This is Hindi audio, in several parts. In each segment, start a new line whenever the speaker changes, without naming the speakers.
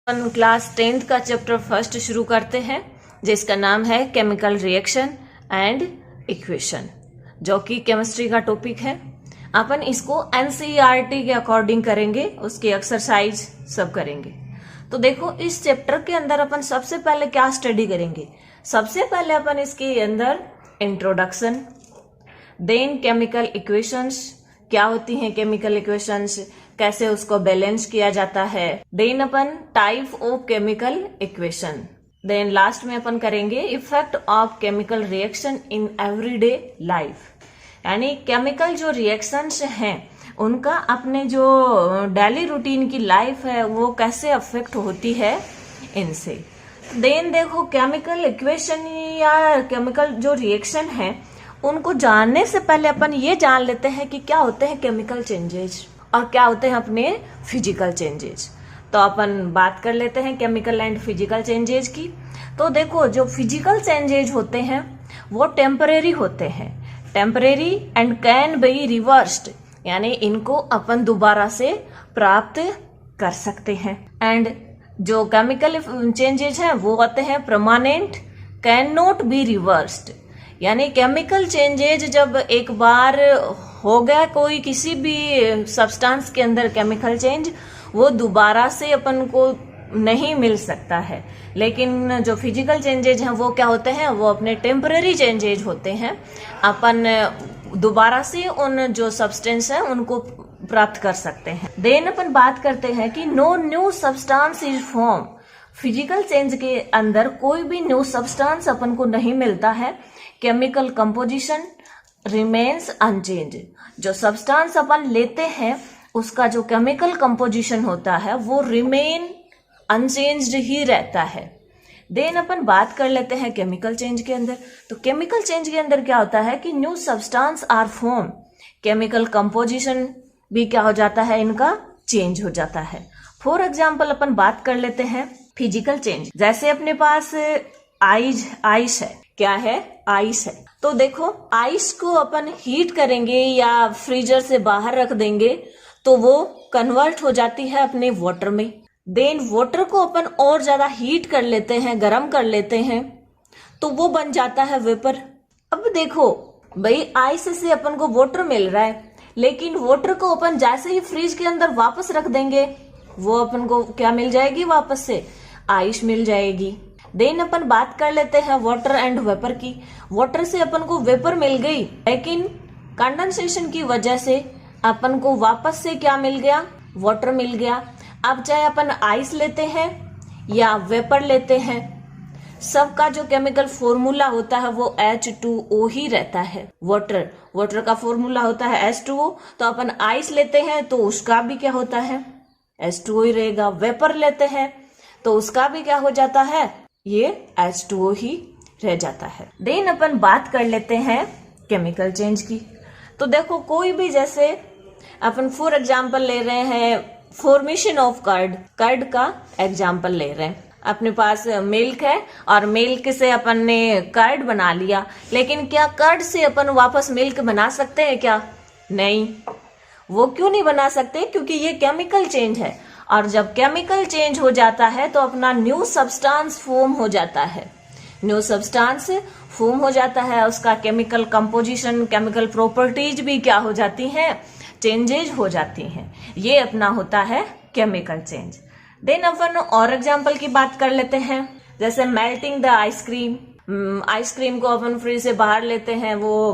अपन क्लास 10th का चैप्टर फर्स्ट शुरू करते हैं, जिसका नाम है केमिकल रिएक्शन एंड इक्वेशन, जो कि केमिस्ट्री का टॉपिक है। अपन इसको एनसीईआरटी के अकॉर्डिंग करेंगे, उसकी एक्सरसाइज सब करेंगे। तो देखो, इस चैप्टर के अंदर अपन सबसे पहले क्या स्टडी करेंगे। सबसे पहले अपन इसके अंदर इंट्रोडक्शन, देन केमिकल इक्वेशंस, क्या होती हैं केमिकल इक्वेशंस, कैसे उसको बैलेंस किया जाता है। देन अपन type of chemical equation, then last में अपन करेंगे effect of chemical reaction in everyday life, यानी केमिकल जो रिएक्शंस हैं उनका अपने जो डेली रूटीन की लाइफ है वो कैसे अफेक्ट होती है इनसे। देन देखो, केमिकल इक्वेशन या केमिकल जो रिएक्शन है उनको जानने से पहले अपन ये जान लेते हैं कि क्या होते हैं केमिकल चेंजेस और क्या होते हैं अपने फिजिकल चेंजेस। तो अपन बात कर लेते हैं केमिकल एंड फिजिकल चेंजेस की। तो देखो, जो फिजिकल चेंजेस होते हैं वो टेम्परेरी होते हैं, temporary and can be reversed, यानी इनको अपन दोबारा से प्राप्त कर सकते हैं। एंड जो केमिकल चेंजेस हैं वो होते हैं permanent, can not be reversed, यानी केमिकल चेंजेज जब एक बार हो गया कोई किसी भी सब्सटेंस के अंदर केमिकल चेंज, वो दोबारा से अपन को नहीं मिल सकता है। लेकिन जो फिजिकल चेंजेज हैं वो क्या होते हैं, वो अपने टेम्पररी चेंजेज होते हैं, अपन दोबारा से उन जो सब्सटेंस है उनको प्राप्त कर सकते हैं। देन अपन बात करते हैं कि no new substance is form. Physical change के अंदर कोई भी न्यू सब्सटेंस अपन को नहीं मिलता है। केमिकल कंपोजिशन रिमेन्स अनचेंज, जो सब्सटेंस अपन लेते हैं उसका जो केमिकल कंपोजिशन होता है वो रिमेन अनचेंज्ड ही रहता है। देन अपन बात कर लेते हैं केमिकल चेंज के अंदर। तो केमिकल चेंज के अंदर क्या होता है कि new substance are form, chemical composition भी क्या हो जाता है, इनका चेंज हो जाता है। फॉर एग्जाम्पल अपन बात कर लेते हैं फिजिकल चेंज, जैसे अपने पास आइस है, क्या है, आइस है। तो देखो, आइस को अपन हीट करेंगे या फ्रीजर से बाहर रख देंगे तो वो कन्वर्ट हो जाती है अपने वाटर में। देन वाटर को अपन और ज्यादा हीट कर लेते हैं, गर्म कर लेते हैं, तो वो बन जाता है वेपर। अब देखो भाई, आइस से अपन को वाटर मिल रहा है, लेकिन वाटर को अपन जैसे ही फ्रिज के अंदर वापस रख देंगे वो अपन को क्या मिल जाएगी, वापस से आइस मिल जाएगी। देन अपन बात कर लेते हैं वाटर एंड वेपर की। वाटर से अपन को वेपर मिल गई, लेकिन कंडेंसेशन की वजह से अपन को वापस से क्या मिल गया, वाटर मिल गया। अब चाहे अपन आइस लेते हैं या वेपर लेते हैं, सबका जो केमिकल फॉर्मूला होता है वो H2O ही रहता है। वाटर का फॉर्मूला होता है H2O, तो अपन आइस लेते हैं तो उसका भी क्या होता है, H2O ही रहेगा। वेपर लेते हैं तो उसका भी क्या हो जाता है, ये H2O ही रह जाता है। देन अपन बात कर लेते हैं केमिकल चेंज की। तो देखो, कोई भी, जैसे अपन फॉर एग्जांपल ले रहे हैं फॉर्मेशन ऑफ कर्ड का एग्जांपल ले रहे हैं। अपने पास मिल्क है और मिल्क से अपन ने कर्ड बना लिया, लेकिन क्या कर्ड से अपन वापस मिल्क बना सकते हैं क्या? नहीं। वो क्यों नहीं बना सकते? क्योंकि ये केमिकल चेंज है, और जब केमिकल चेंज हो जाता है तो अपना न्यू सब्सटेंस फॉर्म हो जाता है। न्यू सब्सटेंस फॉर्म हो जाता है, उसका केमिकल कंपोजिशन, केमिकल प्रॉपर्टीज भी क्या हो जाती हैं, चेंजेज हो जाती हैं। ये अपना होता है केमिकल चेंज। देन अपन और एग्जांपल की बात कर लेते हैं, जैसे मेल्टिंग द आइसक्रीम। आइसक्रीम को अपन फ्रिज से बाहर लेते हैं, वो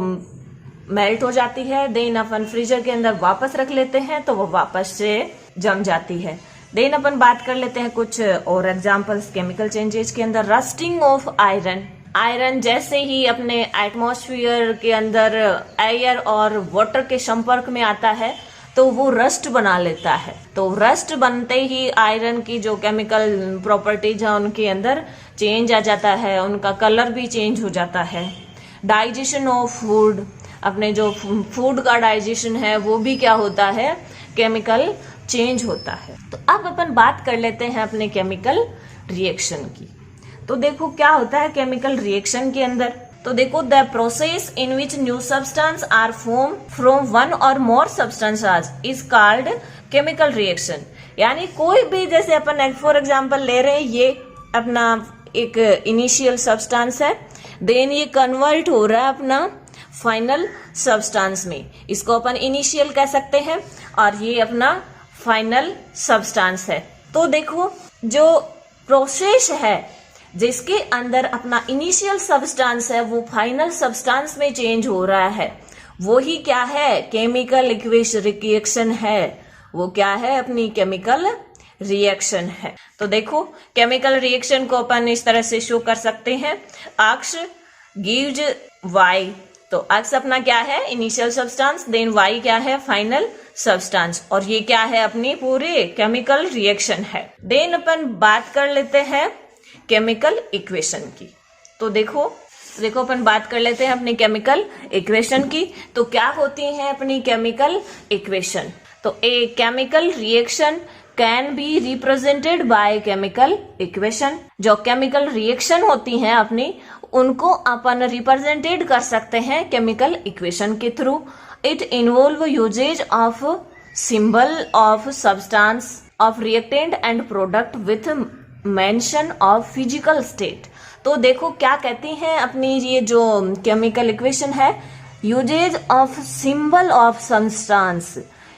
मेल्ट हो जाती है। देन अपन फ्रीजर के अंदर वापस रख लेते हैं तो वो वापस से जम जाती है। देन अपन बात कर लेते हैं कुछ और एग्जांपल्स केमिकल चेंजेस के अंदर। रस्टिंग ऑफ आयरन जैसे ही अपने एटमॉस्फेयर के अंदर एयर और वाटर के संपर्क में आता है तो वो रस्ट बना लेता है। तो रस्ट बनते ही आयरन की जो केमिकल प्रॉपर्टीज है उनके अंदर चेंज आ जाता है, उनका कलर भी चेंज हो जाता है। डाइजेशन ऑफ फूड, अपने जो फूड का डाइजेशन है वो भी क्या होता है, केमिकल चेंज होता है। तो अब अपन बात कर लेते हैं अपने केमिकल रिएक्शन की। तो देखो, क्या होता है केमिकल रिएक्शन के अंदर। तो देखो, the process in which new substance are form from one or more substances is called chemical reaction, यानी कोई भी, जैसे अपन फॉर एग्जांपल ले रहे हैं, ये अपना एक इनिशियल सब्सटेंस है, देन ये कन्वर्ट हो रहा है अपना फाइनल सब्सटेंस में, इसको अपन इनिशियल कह सकते हैं, और ये अपना फाइनल सब्सटेंस है। तो देखो जो प्रोसेस है जिसके अंदर अपना इनिशियल सब्सटेंस है वो फाइनल सब्सटेंस में चेंज हो रहा है, वो ही क्या है, केमिकल रिएक्शन है। वो क्या है, अपनी केमिकल रिएक्शन है। तो देखो केमिकल रिएक्शन को अपन इस तरह से शो कर सकते हैं, अक्ष गिव्स वाई। तो अक्ष अपना क्या है, इनिशियल सब्सटेंस, देन वाई क्या है, फाइनल सब्सटेंस, और ये क्या है, अपनी पूरे केमिकल रिएक्शन है। देन अपन बात कर लेते हैं केमिकल इक्वेशन की। तो देखो अपन बात कर लेते हैं अपनी केमिकल इक्वेशन की। तो क्या होती है अपनी केमिकल इक्वेशन? तो a chemical reaction can be represented by chemical equation. जो केमिकल रिएक्शन होती हैं अपनी, उनको अपन रिप्रेजेंटेड कर सकते हैं केमिकल इक्वेशन के through. It involve uses of symbol of substance of reactant and product with mention of physical state. तो देखो क्या कहती हैं अपनी ये जो केमिकल इक्वेशन है, uses of symbol of substance,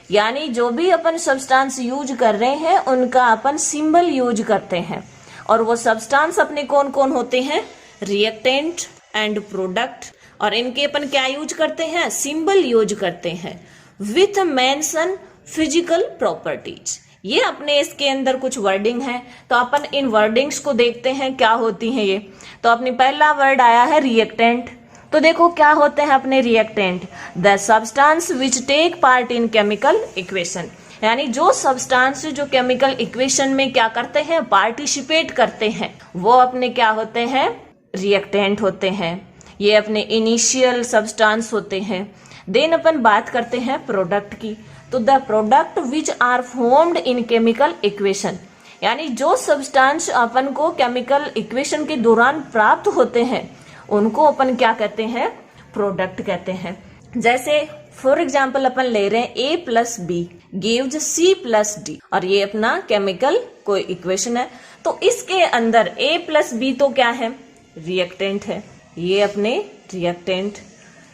यानी जो भी अपन सब्सटेंस यूज कर रहे हैं उनका अपन सिंबल यूज करते हैं। और वो सब्सटेंस अपने कौन कौन होते हैं, रिएक्टेंट एंड प्रोडक्ट, और इनके अपन क्या यूज करते हैं, सिंबल यूज करते हैं विथ मेंशन फिजिकल प्रॉपर्टीज। ये अपने इसके अंदर कुछ वर्डिंग है, तो अपन इन वर्डिंग्स को देखते हैं क्या होती है ये। तो अपनी पहला वर्ड आया है रिएक्टेंट। तो देखो क्या होते हैं अपने reactant, the substance which take part in chemical equation, यानी जो सब्सटेंस जो केमिकल इक्वेशन में क्या करते हैं, पार्टिसिपेट करते हैं, वो अपने क्या होते हैं, रिएक्टेंट होते हैं। ये अपने इनिशियल सब्सटेंस होते हैं। देन अपन बात करते हैं प्रोडक्ट की। तो the product which are formed in chemical equation, यानी जो सब्सटेंस अपन को केमिकल इक्वेशन के दौरान प्राप्त होते हैं उनको अपन क्या कहते हैं, प्रोडक्ट कहते हैं। जैसे फॉर एग्जाम्पल अपन ले रहे हैं A plus B gives C plus D, और ये अपना केमिकल कोई इक्वेशन है। तो इसके अंदर A प्लस बी तो क्या है, रिएक्टेंट है, ये अपने रिएक्टेंट,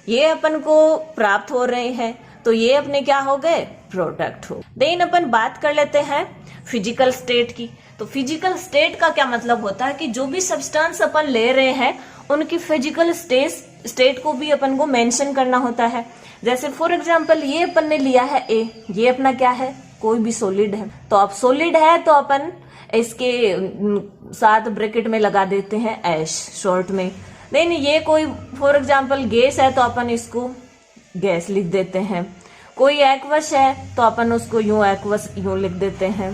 ये अपन को प्राप्त हो रहे हैं, तो ये अपने क्या हो गए, प्रोडक्ट हो। देन अपन बात कर लेते हैं फिजिकल स्टेट की। तो फिजिकल स्टेट का क्या मतलब होता है कि जो भी सब्सटेंस अपन ले रहे हैं उनकी फिजिकल स्टेट को भी अपन को मेंशन करना होता है। जैसे फॉर एग्जांपल ये अपन ने लिया है A, ये अपना क्या है, कोई भी सॉलिड है। तो अब सॉलिड है तो अपन इसके साथ ब्रैकेट में लगा देते हैं एश शॉर्ट में। देन ये कोई फॉर एग्जांपल गैस है तो अपन इसको गैस लिख देते हैं। कोई एक्वस है तो अपन उसको यूं एक्वस यूं लिख देते हैं।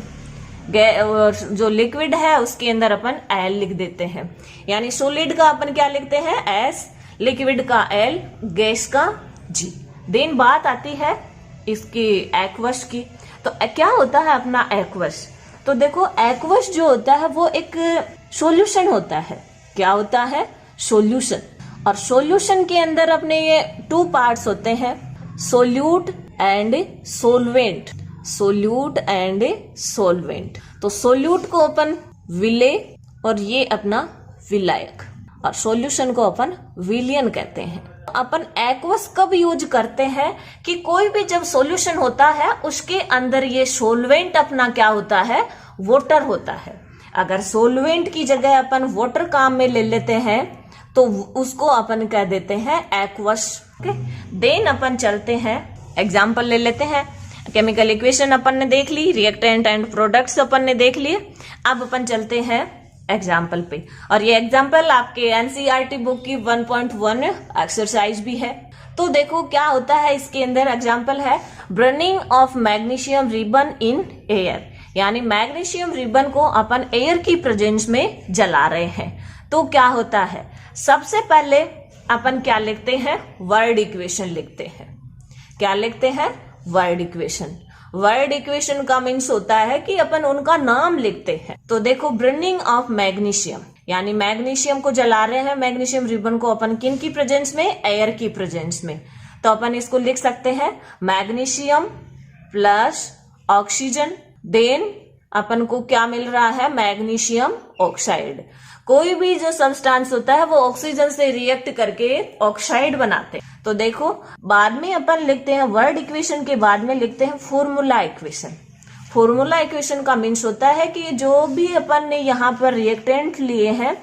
और जो लिक्विड है उसके अंदर अपन एल लिख देते हैं, यानी सॉलिड का अपन क्या लिखते हैं, एस, लिक्विड का एल, गैस का जी। देन बात आती है इसकी एक्वस की। तो क्या होता है अपना एक्वस? तो देखो एक्वस जो होता है वो एक सॉल्यूशन होता है। क्या होता है, सॉल्यूशन। और सॉल्यूशन के अंदर अपने ये 2 पार्ट्स होते हैं, solute and solvent, solute and solvent. तो सोल्यूट को अपन विले और ये अपना विलायक, और सॉल्यूशन को अपन विलियन कहते हैं। अपन एक्वस कब यूज करते हैं कि कोई भी जब सॉल्यूशन होता है उसके अंदर ये सोलवेंट अपना क्या होता है, वाटर होता है। अगर सोलवेंट की जगह अपन वाटर काम में ले लेते हैं तो उसको अपन कह देते हैं एक्वस। देन अपन चलते हैं, एग्जाम्पल ले लेते हैं। केमिकल इक्वेशन अपन ने देख ली, रिएक्टेंट एंड प्रोडक्ट्स अपन ने देख लिए। अब अपन चलते हैं एग्जाम्पल पे, और ये एग्जाम्पल आपके एनसीईआरटी बुक की 1.1 एक्सरसाइज भी है। तो देखो क्या होता है इसके अंदर, एग्जाम्पल है burning of magnesium ribbon in air, यानी मैग्नीशियम रिबन को अपन एयर की प्रेजेंस में जला रहे हैं। तो क्या होता है, सबसे पहले अपन क्या लिखते हैं, वर्ड इक्वेशन लिखते हैं। क्या लिखते हैं, वर्ड इक्वेशन। वर्ड इक्वेशन का मीन्स होता है कि अपन उनका नाम लिखते हैं। तो देखो बर्निंग ऑफ मैग्नीशियम, यानी मैग्नीशियम को जला रहे हैं, मैग्नीशियम रिबन को अपन किन की प्रेजेंस में, एयर की प्रेजेंस में। तो अपन इसको लिख सकते हैं मैग्नीशियम प्लस ऑक्सीजन, देन अपन को क्या मिल रहा है, मैग्नीशियम ऑक्साइड। कोई भी जो सब्सटेंस होता है वो ऑक्सीजन से रिएक्ट करके ऑक्साइड बनाते हैं। तो देखो बाद में अपन लिखते हैं वर्ड इक्वेशन के बाद में लिखते हैं फॉर्मूला इक्वेशन। फॉर्मूला इक्वेशन का मीन्स होता है कि जो भी अपन ने यहाँ पर रिएक्टेंट लिए हैं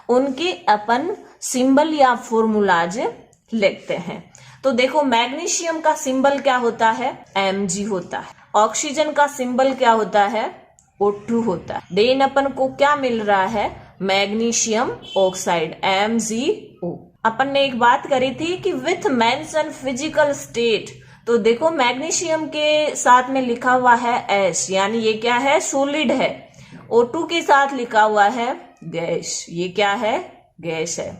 उनके अपन सिंबल या फॉर्मूलाज लिखते हैं। तो देखो मैग्नीशियम का सिंबल क्या होता है, Mg होता है। ऑक्सीजन का सिंबल क्या होता है, O2 होता है। देन अपन को क्या मिल रहा है, मैग्नीशियम ऑक्साइड MgO। अपन ने एक बात करी थी कि विथ मेंशन फिजिकल स्टेट, तो देखो मैग्नीशियम के साथ में लिखा हुआ है एस, यानी ये क्या है, सॉलिड है। O2 के साथ लिखा हुआ है गैस, ये क्या है, गैस है।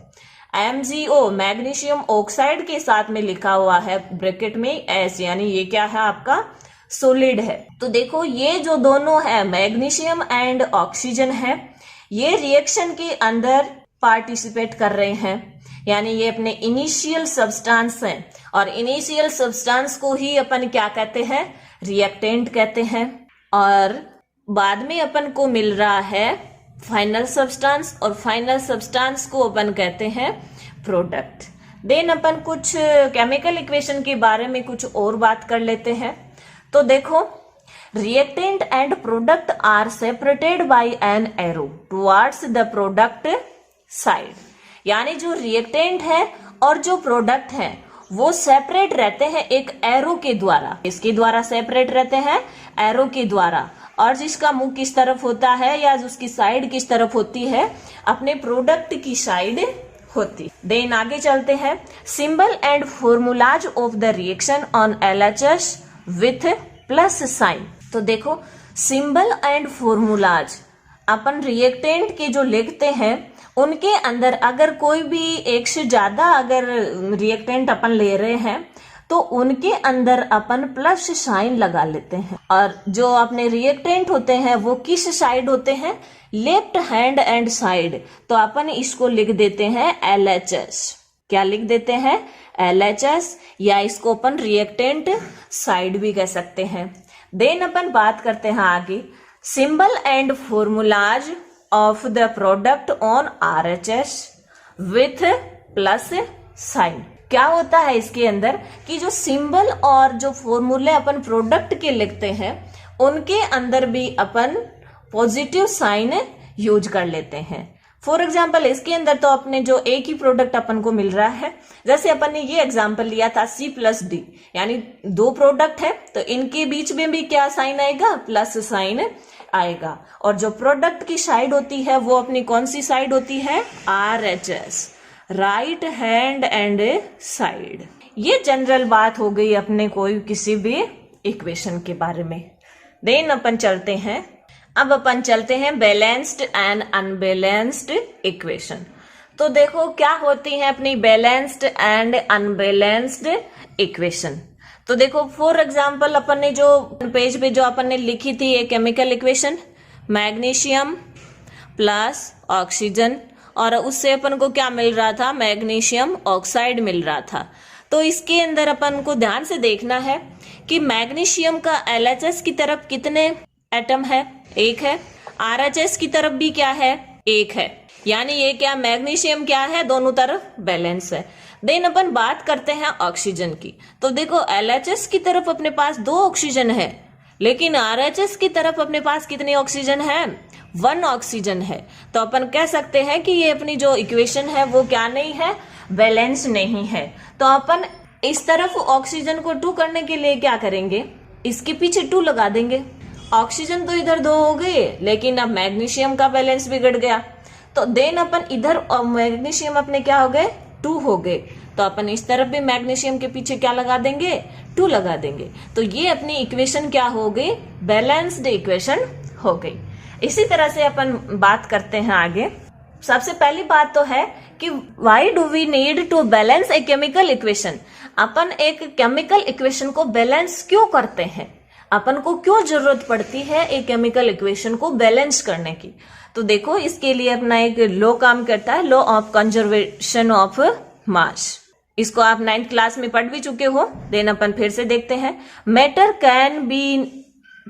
MgO मैग्नीशियम ऑक्साइड के साथ में लिखा हुआ है ब्रैकेट में एस, यानी ये क्या है, आपका सॉलिड है। तो देखो ये जो दोनों है मैग्नीशियम एंड ऑक्सीजन है, ये रिएक्शन के अंदर पार्टिसिपेट कर रहे हैं, यानी ये अपने इनिशियल सब्सटेंस हैं। और इनिशियल सब्सटेंस को ही अपन क्या कहते हैं, रिएक्टेंट कहते हैं। और बाद में अपन को मिल रहा है फाइनल सब्सटेंस, और फाइनल सब्सटेंस को अपन कहते हैं प्रोडक्ट। देन अपन कुछ केमिकल इक्वेशन के बारे में कुछ और बात कर लेते हैं। तो देखो reactant and product are separated by an arrow towards the product side, यानी जो रिएक्टेंट है और जो प्रोडक्ट है वो सेपरेट रहते हैं एक एरो के द्वारा। इसके द्वारा सेपरेट रहते हैं, एरो के द्वारा। और जिसका मुंह किस तरफ होता है या जिसकी साइड किस तरफ होती है, अपने प्रोडक्ट की साइड होती। देन आगे चलते हैं, symbol and formulas of the reaction on LHS with plus sign. तो देखो symbol and formulas upon reactant के जो लिखते हैं उनके अंदर अगर कोई भी एक से ज्यादा अगर रिएक्टेंट अपन ले रहे हैं तो उनके अंदर अपन प्लस साइन लगा लेते हैं। और जो अपने रिएक्टेंट होते हैं वो किस साइड होते हैं, लेफ्ट हैंड एंड साइड। तो अपन इसको लिख देते हैं LHS। क्या लिख देते हैं, LHS, या इसको अपन रिएक्टेंट साइड भी कह सकते हैं। देन अपन बात करते हैं आगे, symbol and formulas of the product on RHS with plus sign. क्या होता है इसके अंदर कि जो सिंबल और जो फॉर्मूले अपन प्रोडक्ट के लिखते हैं उनके अंदर भी अपन पॉजिटिव साइन यूज कर लेते हैं। फॉर एग्जाम्पल इसके अंदर तो अपने जो एक ही प्रोडक्ट अपन को मिल रहा है, जैसे अपन ने ये एग्जाम्पल लिया था C+D, यानी दो प्रोडक्ट है तो इनके बीच में भी क्या साइन आएगा, प्लस साइन आएगा। और जो प्रोडक्ट की साइड होती है वो अपनी कौन सी साइड होती है, RHS, right hand and side. ये जनरल बात हो गई अपने कोई किसी भी इक्वेशन के बारे में। देन अपन चलते हैं, अब अपन चलते हैं बैलेंस्ड एंड अनबैलेंस्ड इक्वेशन। तो देखो क्या होती है अपनी बैलेंस्ड एंड अनबैलेंस्ड इक्वेशन। तो देखो फॉर एग्जांपल अपन ने जो पेज पे जो अपन ने लिखी थी एक chemical equation, magnesium plus oxygen, और उससे अपन को क्या मिल रहा था, मैग्नीशियम ऑक्साइड मिल रहा था। तो इसके अंदर अपन को ध्यान से देखना है कि मैग्नीशियम का LHS की तरफ कितने एटम है, एक है। RHS की तरफ भी क्या है, एक है। यानी ये क्या, मैग्नीशियम क्या है, दोनों तरफ बैलेंस है। देन अपन बात करते हैं ऑक्सीजन की। तो देखो LHS की तरफ अपने पास 2 ऑक्सीजन है, लेकिन RHS की तरफ अपने पास कितनी ऑक्सीजन है, 1 ऑक्सीजन है। तो अपन कह सकते हैं कि ये अपनी जो इक्वेशन है वो क्या नहीं है, बैलेंस नहीं है। तो अपन इस तरफ ऑक्सीजन को 2 करने के लिए क्या करेंगे, इसके पीछे 2 लगा देंगे। ऑक्सीजन तो इधर 2 हो गए, लेकिन अब मैग्नीशियम का बैलेंस बिगड़ गया। तो देन अपन इधर मैग्नीशियम अपने क्या हो गए, 2 हो गए। तो अपन इस तरफ भी मैग्नीशियम के पीछे क्या लगा देंगे, 2 लगा देंगे। तो ये अपनी इक्वेशन क्या हो गई, बैलेंस्ड इक्वेशन हो गई। इसी तरह से अपन बात करते हैं आगे। सबसे पहली बात तो है कि why do we need to balance a chemical equation. अपन एक केमिकल इक्वेशन को बैलेंस क्यों करते हैं, अपन को क्यों जरूरत पड़ती है एक केमिकल इक्वेशन को बैलेंस करने की। तो देखो इसके लिए अपना एक लॉ काम करता है, law of conservation of mass. इसको आप 9th क्लास में पढ़ भी चुके हो। देन अपन फिर से देखते हैं, matter can be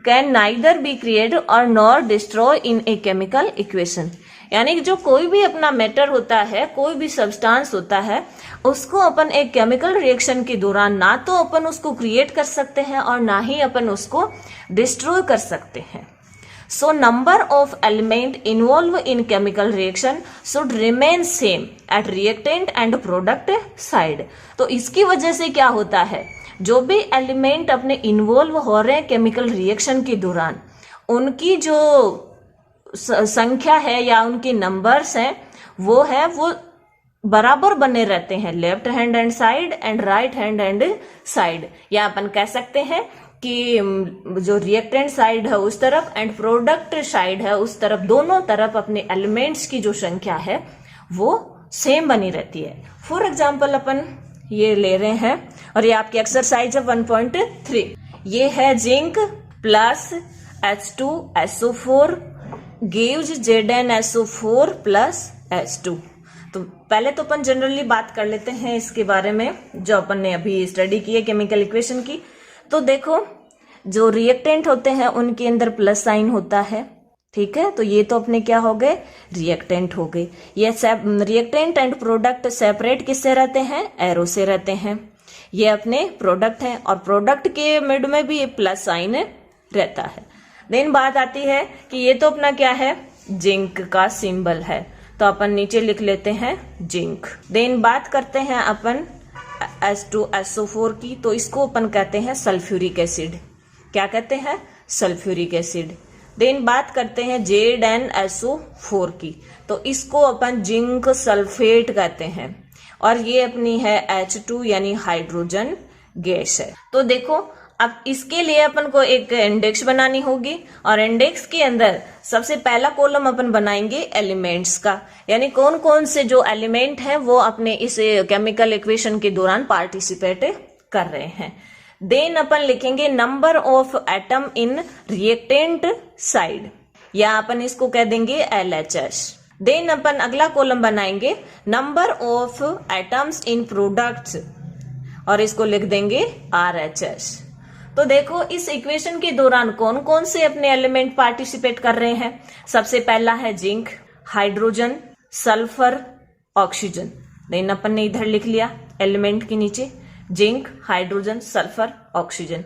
can neither be create और nor destroy in a chemical equation. यानी कि जो कोई भी अपना मैटर होता है, कोई भी सब्सटेंस होता है, उसको अपन एक केमिकल रिएक्शन के दौरान ना तो अपन उसको क्रिएट कर सकते हैं और ना ही अपन उसको डिस्ट्रॉय कर सकते हैं। So number of element involved in chemical reaction should remain same at reactant and product side। तो इसकी वजह से क्या होता है, जो भी एलिमेंट अपने इन्वॉल्व हो रहे हैं केमिकल रिएक्शन के दौरान, उनकी जो संख्या है या उनके नंबर्स हैं वो बराबर बने रहते हैं, left hand and side and right hand and side. या अपन कह सकते हैं कि जो रिएक्टेंट साइड है उस तरफ एंड प्रोडक्ट साइड है उस तरफ, दोनों तरफ अपने एलिमेंट्स की जो संख्या है वो सेम बनी रहती है। फॉर एग्जाम्पल अपन ये ले रहे हैं और ये आपकी एक्सरसाइज है 1.3। ये है zinc plus H2SO4 gives ZnSO4 plus H2। तो पहले तो अपन जनरली बात कर लेते हैं इसके बारे में जो अपन ने अभी स्टडी की है केमिकल इक्वेशन की। तो देखो, जो रिएक्टेंट होते हैं उनके अंदर प्लस साइन होता है, ठीक है। तो ये तो अपने क्या हो गए, रिएक्टेंट हो गए। ये रिएक्टेंट एंड प्रोडक्ट सेपरेट किससे रहते हैं, एरो से रहते हैं। ये अपने प्रोडक्ट है और प्रोडक्ट के मिड में भी प्लस साइन रहता है। देन बात आती है कि ये तो अपना क्या है, जिंक का सिंबल है, तो अपन नीचे लिख लेते हैं जिंक। देन बात करते हैं अपन H2SO4 की, तो इसको अपन कहते हैं सल्फ्यूरिक एसिड। क्या कहते हैं, सल्फ्यूरिक एसिड। देन बात करते हैं ZnSO4 की, तो इसको अपन जिंक सल्फेट कहते हैं और ये अपनी है H2 यानी हाइड्रोजन गैस है। तो देखो, अब इसके लिए अपन को एक इंडेक्स बनानी होगी और इंडेक्स के अंदर सबसे पहला कॉलम अपन बनाएंगे एलिमेंट्स का, यानी कौन कौन से जो एलिमेंट हैं वो अपने इस केमिकल इक्वेशन के दौरान पार्टिसिपेट कर रहे हैं। देन अपन लिखेंगे number of atom in reactant side, या अपन इसको कह देंगे LHS। देन अपन अगला कॉलम बनाएंगे number of atoms in products और इसको लिख देंगे RHS। तो देखो, इस इक्वेशन के दौरान कौन कौन से अपने एलिमेंट पार्टिसिपेट कर रहे हैं। सबसे पहला है zinc, hydrogen, sulphur, oxygen. Then अपन ने इधर लिख लिया एलिमेंट के नीचे जिंक, हाइड्रोजन, सल्फर, ऑक्सीजन।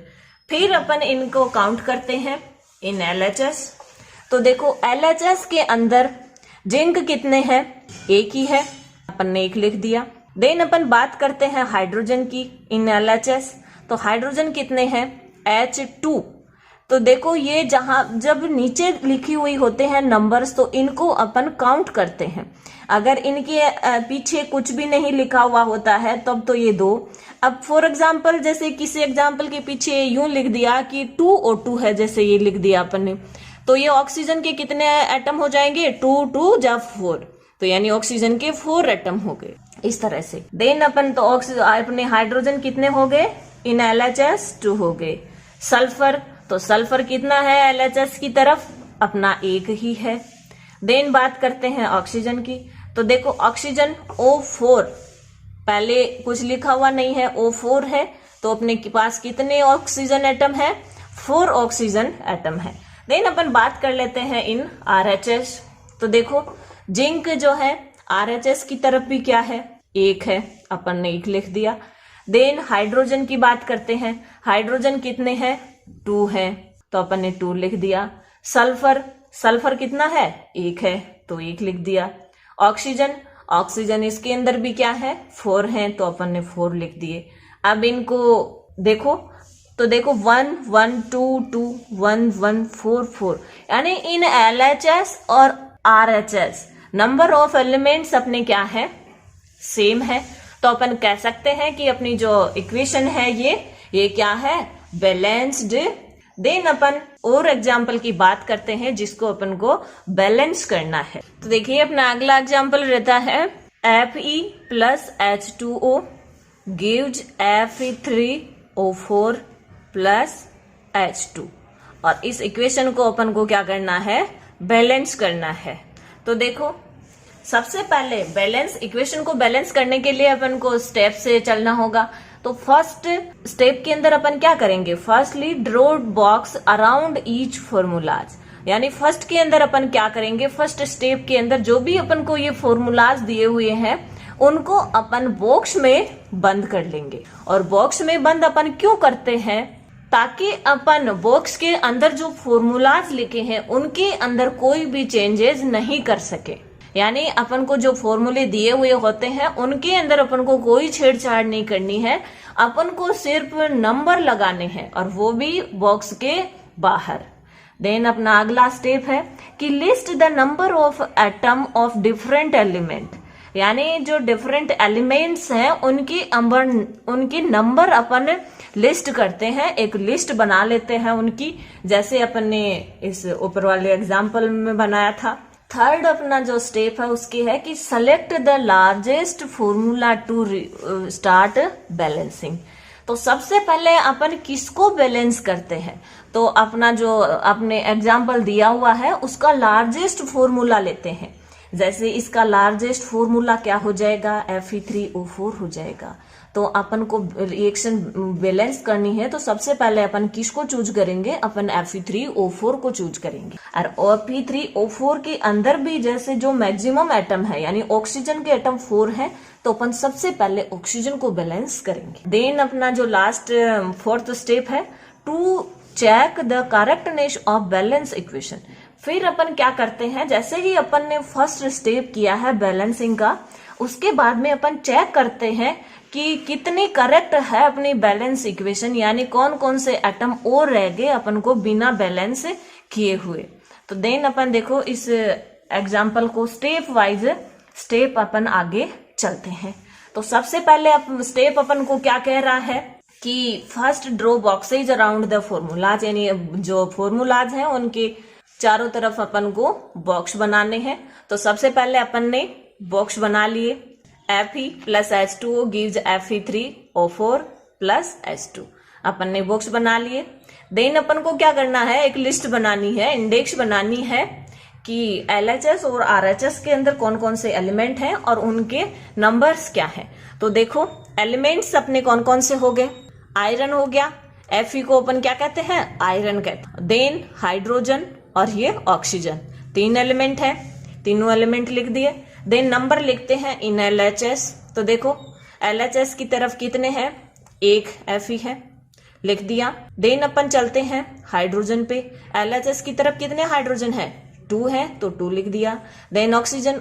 फिर अपन इनको काउंट करते हैं इन LHS। तो देखो, LHS के अंदर जिंक कितने हैं, एक ही है, अपन ने एक लिख दिया। देन अपन बात करते हैं हाइड्रोजन की इन LHS, तो हाइड्रोजन कितने हैं, H2। तो देखो, ये जहां जब नीचे लिखी हुई होते हैं नंबर्स, तो इनको अपन काउंट करते हैं। अगर इनके पीछे कुछ भी नहीं लिखा हुआ होता है तब तो ये 2। अब फॉर एग्जाम्पल, जैसे किसी एग्जाम्पल के पीछे यूं लिख दिया कि 2O2 है, जैसे ये लिख दिया अपन ने, तो ये ऑक्सीजन के कितने एटम हो जाएंगे, 2 जा 4, तो यानी ऑक्सीजन के 4 एटम हो गए, इस तरह से। देन अपन तो अपने हाइड्रोजन कितने हो गए इन LHS, 2 हो गए। सल्फर, तो सल्फर कितना है LHS की तरफ, अपना एक ही है। देन बात करते हैं ऑक्सीजन की, तो देखो ऑक्सीजन O4, पहले कुछ लिखा हुआ नहीं है, O4 है, तो अपने के पास कितने ऑक्सीजन एटम है, 4 ऑक्सीजन एटम है। देन अपन बात कर लेते हैं इन RHS। तो देखो, जिंक जो है RHS की तरफ भी क्या है, एक है, अपन ने एक लिख दिया। देन हाइड्रोजन की बात करते हैं, हाइड्रोजन कितने हैं, 2 है, तो अपन ने 2 लिख दिया। सल्फर कितना है, एक है, तो 1 लिख दिया। ऑक्सीजन इसके अंदर भी क्या है, 4 है, तो अपन ने 4 लिख दिए। अब इनको देखो, तो देखो 1 1 2 2 1 1 4 4, यानी इन LHS और RHS नंबर ऑफ एलिमेंट्स अपने क्या है, सेम है। तो अपन कह सकते हैं कि अपनी जो इक्वेशन है ये क्या है, बैलेंस्ड। देन अपन और एग्जाम्पल की बात करते हैं जिसको अपन को बैलेंस करना है। तो देखिए, अपना अगला एग्जाम्पल रहता है Fe plus H2O gives Fe3O4 plus H2, और इस इक्वेशन को अपन को क्या करना है, बैलेंस करना है। तो देखो, सबसे पहले बैलेंस इक्वेशन को बैलेंस करने के लिए अपन को स्टेप से चलना होगा। तो फर्स्ट स्टेप के अंदर अपन क्या करेंगे, firstly draw box around each formulas, यानी फर्स्ट के अंदर अपन क्या करेंगे, फर्स्ट स्टेप के अंदर जो भी अपन को ये फॉर्मूलाज दिए हुए हैं उनको अपन बॉक्स में बंद कर लेंगे। और बॉक्स में बंद अपन क्यों करते हैं, ताकि अपन बॉक्स के अंदर जो फॉर्मूलाज लिखे हैं उनके अंदर कोई भी चेंजेस नहीं कर सके। यानी अपन को जो फॉर्मूले दिए हुए होते हैं उनके अंदर अपन को कोई छेड़छाड़ नहीं करनी है, अपन को सिर्फ नंबर लगाने हैं और वो भी बॉक्स के बाहर। देन अपना अगला स्टेप है कि list the number of atom of different element, यानी जो डिफरेंट एलिमेंट्स हैं उनके नंबर अपन लिस्ट करते हैं, एक लिस्ट बना लेते हैं उनकी, जैसे अपन ने इस ऊपर वाले एग्जाम्पल में बनाया था। थर्ड अपना जो स्टेप है उसकी है कि select the largest formula to start balancing. तो सबसे पहले अपन किसको बैलेंस करते हैं, तो अपना जो आपने एग्जाम्पल दिया हुआ है उसका लार्जेस्ट फॉर्मूला लेते हैं। जैसे इसका लार्जेस्ट फॉर्मूला क्या हो जाएगा, Fe3O4 हो जाएगा। तो अपन को रिएक्शन बैलेंस करनी है तो सबसे पहले अपन किसको चूज करेंगे, अपन Fe3O4 को चूज करेंगे। और Fe3O4 के अंदर भी जैसे जो मैक्सिमम एटम है यानी ऑक्सीजन के एटम 4 है, तो अपन सबसे पहले ऑक्सीजन को बैलेंस करेंगे। देन अपना जो लास्ट फोर्थ स्टेप है to check the correctness of balance equation. फिर अपन क्या करते हैं, जैसे ही अपन ने फर्स्ट स्टेप किया है बैलेंसिंग का, उसके बाद में अपन चेक करते हैं कि कितनी करेक्ट है अपनी बैलेंस इक्वेशन, यानी कौन कौन से एटम और रह गए अपन को बिना बैलेंस किए हुए। तो देन अपन देखो इस एग्जाम्पल को स्टेप वाइज स्टेप अपन आगे चलते हैं। तो सबसे पहले स्टेप अपन को क्या कह रहा है कि first draw boxes around the formulas, यानी जो फॉर्मूलाज हैं उनके चारों तरफ अपन को बॉक्स बनाने हैं। तो सबसे पहले अपन ने बॉक्स बना लिए, Fe plus H2O gives Fe3O4 plus H2, अपन ने बॉक्स बना लिए। देन अपन को क्या करना है, एक लिस्ट बनानी है, इंडेक्स बनानी है कि LHS और RHS के अंदर कौन कौन से एलिमेंट हैं और उनके नंबर्स क्या हैं। तो देखो एलिमेंट्स अपने कौन कौन से हो गए, आयरन हो गया, Fe को अपन क्या कहते हैं, आयरन कहते हैं। देन हाइड्रोजन और ये ऑक्सीजन, 3 एलिमेंट है, तीनों एलिमेंट लिख दिए। देन नंबर लिखते हैं इन LHS। तो देखो LHS की तरफ कितने हैं, 1 Fe है, लिख दिया। देन अपन चलते हैं हाइड्रोजन पे, LHS की तरफ कितने हाइड्रोजन है, 2 है तो 2 लिख दिया। देन ऑक्सीजन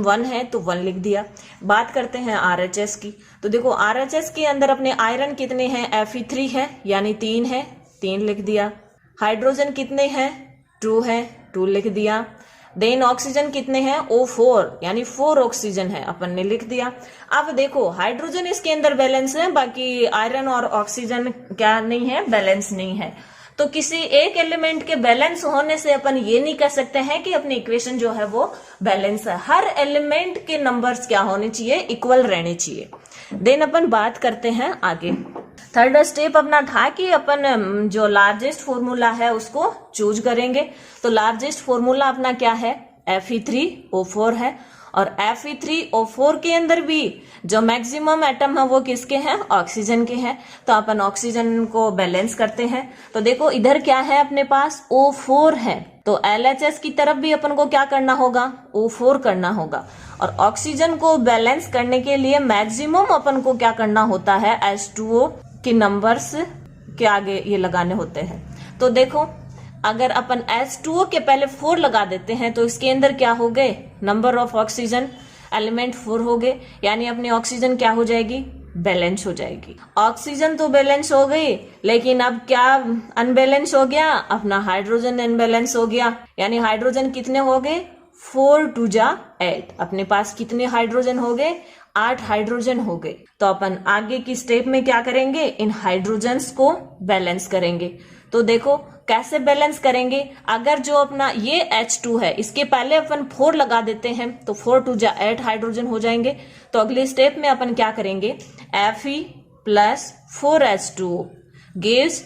1 है तो 1 लिख दिया। बात करते हैं RHS की, तो देखो RHS के अंदर अपने आयरन कितने हैं, Fe3 है यानी 3 है, 3 लिख दिया। हाइड्रोजन कितने हैं, 2 है, 2 लिख दिया। देन ऑक्सीजन कितने हैं, O4 यानी 4 ऑक्सीजन है, अपन ने लिख दिया। अब देखो हाइड्रोजन इसके अंदर बैलेंस है, बाकी आयरन और ऑक्सीजन क्या नहीं है, बैलेंस नहीं है। तो किसी एक एलिमेंट के बैलेंस होने से अपन ये नहीं कह सकते हैं कि अपनी इक्वेशन जो है वो बैलेंस है। हर एलिमेंट के नंबर्स क्या होने चाहिए, इक्वल रहने चाहिए। देन अपन बात करते हैं आगे। थर्ड स्टेप अपना था कि अपन जो लार्जेस्ट फॉर्मूला है उसको चूज करेंगे। तो लार्जेस्ट फॉर्मूला अपना क्या है, Fe3O4 है, और Fe3O4 के अंदर भी जो मैक्सिमम एटम है वो किसके हैं, ऑक्सीजन के हैं। तो अपन ऑक्सीजन को बैलेंस करते हैं। तो देखो इधर क्या है अपने पास, O4 है, तो LHS की तरफ भी अपन को क्या करना होगा, O4 करना होगा। और ऑक्सीजन को बैलेंस करने के लिए मैक्सिमम अपन को क्या करना होता है, H2O के नंबर्स के आगे ये लगाने होते हैं। तो देखो अगर अपन H2O के पहले 4 लगा देते हैं तो इसके अंदर क्या हो गए, नंबर ऑफ ऑक्सीजन एलिमेंट 4 हो गए, यानी अपनी ऑक्सीजन क्या हो जाएगी, बैलेंस हो जाएगी। ऑक्सीजन तो बैलेंस हो गई, लेकिन अब क्या अनबैलेंस हो गया, अपना हाइड्रोजन अनबैलेंस हो गया। यानी हाइड्रोजन कितने हो गए, 4 2 जा 8, अपने पास कितने हाइड्रोजन हो गए, 8 हाइड्रोजन हो गए। तो अपन आगे की स्टेप में क्या करेंगे, इन हाइड्रोजन्स को बैलेंस करेंगे। तो देखो कैसे बैलेंस करेंगे, अगर जो अपना ये H2 है इसके पहले अपन 4 लगा देते हैं तो 4 2 जा 8 हाइड्रोजन हो जाएंगे। तो अगले स्टेप में अपन क्या करेंगे, Fe plus 4H2O gives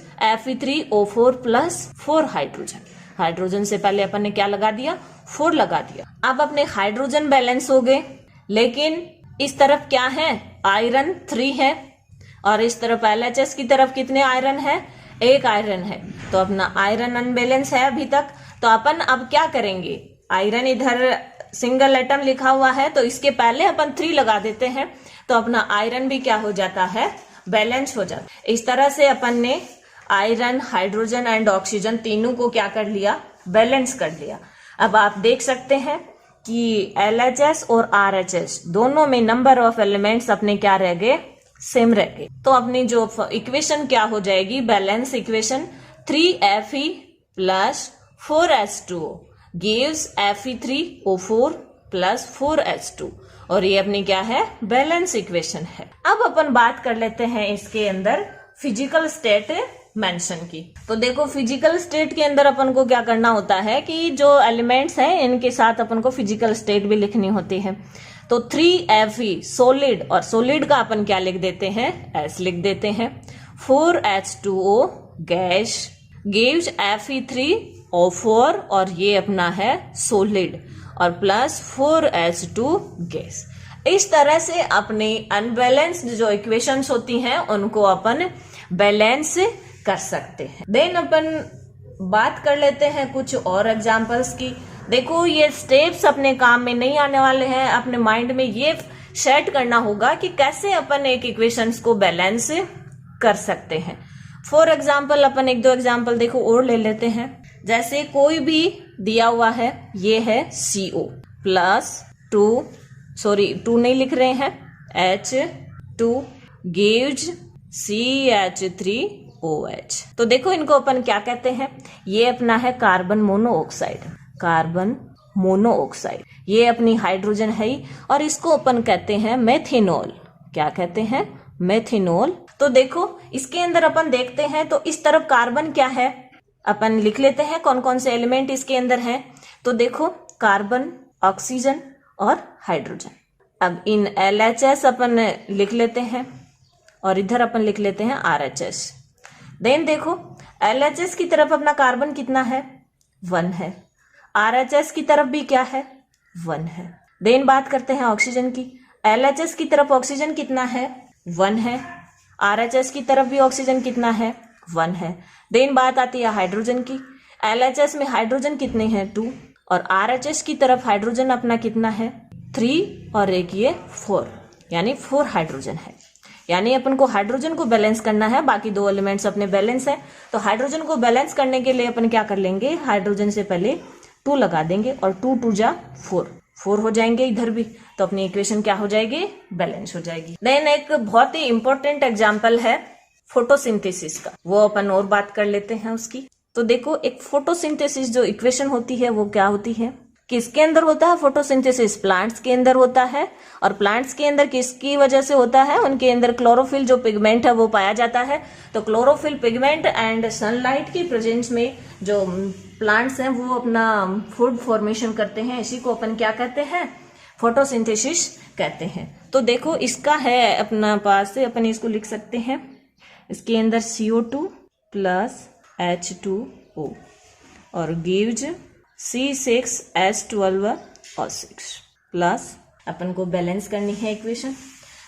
Fe3O4 plus 4 hydrogen. Hydrogen से पहले अपन ने क्या लगा दिया, 4 लगा दिया। अब अपने हाइड्रोजन बैलेंस हो गए, लेकिन इस तरफ क्या है, आयरन 3 है और इस तरफ LHS की तरफ कितने आयरन है, एक आयरन है। तो अपना आयरन अनबैलेंस है अभी तक। तो अपन अब क्या करेंगे, आयरन इधर सिंगल एटम लिखा हुआ है तो इसके पहले अपन 3 लगा देते हैं, तो अपना आयरन भी क्या हो जाता है, बैलेंस हो जाता है। इस तरह से अपन ने आयरन, हाइड्रोजन एंड ऑक्सीजन तीनों को क्या कर लिया, बैलेंस कर लिया। अब आप देख सकते हैं कि LHS और RHS दोनों में नंबर ऑफ एलिमेंट्स अपने क्या रह गए, सेम रह गए। तो अपनी जो इक्वेशन क्या हो जाएगी, balance equation 3Fe plus 4H2O gives Fe3O4 plus 4H2, और ये अपनी क्या है, बैलेंस इक्वेशन है। अब अपन बात कर लेते हैं इसके अंदर फिजिकल स्टेट मेंशन की। तो देखो फिजिकल स्टेट के अंदर अपन को क्या करना होता है कि जो एलिमेंट्स हैं इनके साथ अपन को फिजिकल स्टेट भी लिखनी होती है। तो 3Fe सॉलिड, और सॉलिड का अपन क्या लिख देते हैं, S लिख देते हैं। 4H2O गैस गिव्स Fe3O4, और ये अपना है सॉलिड, और प्लस 4H2 गैस। इस तरह से अपनी अनबैलेंस्ड जो इक्वेशंस होती हैं उनको अपन बैलेंस कर सकते हैं। देन अपन बात कर लेते हैं कुछ और एग्जांपल्स की। देखो ये स्टेप्स अपने काम में नहीं आने वाले हैं, अपने माइंड में ये सेट करना होगा कि कैसे अपन एक इक्वेशंस को बैलेंस कर सकते हैं। फॉर एग्जाम्पल अपन 1-2 एग्जाम्पल देखो और ले लेते हैं। जैसे कोई भी दिया हुआ है, ये है CO प्लस 2 नहीं लिख रहे हैं, H2 गिव्स CH3OH। तो देखो इनको अपन क्या कहते हैं, ये अपना है कार्बन मोनोऑक्साइड, ये अपनी हाइड्रोजन है ही, और इसको अपन कहते हैं मेथिनॉल। क्या कहते हैं, मेथिनॉल। तो देखो इसके अंदर अपन देखते हैं तो इस तरफ कार्बन क्या है, अपन लिख लेते हैं कौन कौन से एलिमेंट इसके अंदर हैं। तो देखो कार्बन, ऑक्सीजन और हाइड्रोजन। अब इन LHS अपन लिख लेते हैं, और इधर अपन लिख लेते हैं RHS। देन देखो LHS की तरफ अपना कार्बन कितना है, 1 है। RHS की तरफ भी क्या है, 1 है। देन बात करते हैं ऑक्सीजन की। LHS की तरफ ऑक्सीजन कितना है, 1 है। RHS की तरफ भी ऑक्सीजन कितना है, 1 है। देन बात आती है हाइड्रोजन की। LHS में हाइड्रोजन कितने हैं, 2, और RHS की तरफ हाइड्रोजन अपना कितना है, 3, और एक ये 4, यानी 4 हाइड्रोजन है। यानी अपन को हाइड्रोजन को बैलेंस करना है, बाकी 2 एलिमेंट्स अपने बैलेंस है। तो हाइड्रोजन को बैलेंस करने के लिए अपन क्या कर लेंगे, हाइड्रोजन से पहले 2 लगा देंगे, और 2 2 जा 4 हो जाएंगे इधर भी। तो अपनी इक्वेशन क्या हो जाएगी, बैलेंस हो जाएगी। देन एक बहुत ही इंपॉर्टेंट एग्जाम्पल है फोटोसिंथेसिस का, वो अपन और बात कर लेते हैं उसकी। तो देखो एक फोटोसिंथेसिस जो इक्वेशन होती है वो क्या होती है, किसके अंदर होता है फोटोसिंथेसिस, प्लांट्स के अंदर होता है। और प्लांट्स के अंदर किसकी वजह से होता है, उनके अंदर क्लोरोफिल जो पिगमेंट है वो पाया जाता है। तो क्लोरोफिल पिगमेंट एंड सनलाइट की प्रेजेंस में जो प्लांट्स हैं वो अपना फूड फॉर्मेशन करते हैं, इसी को अपन क्या कहते हैं, फोटोसिंथेसिस कहते हैं। तो देखो इसका है अपना पास से, अपन इसको लिख सकते हैं, इसके अंदर CO2 प्लस H2O और गिव्स C6H12O6 प्लस, अपन को बैलेंस करनी है इक्वेशन।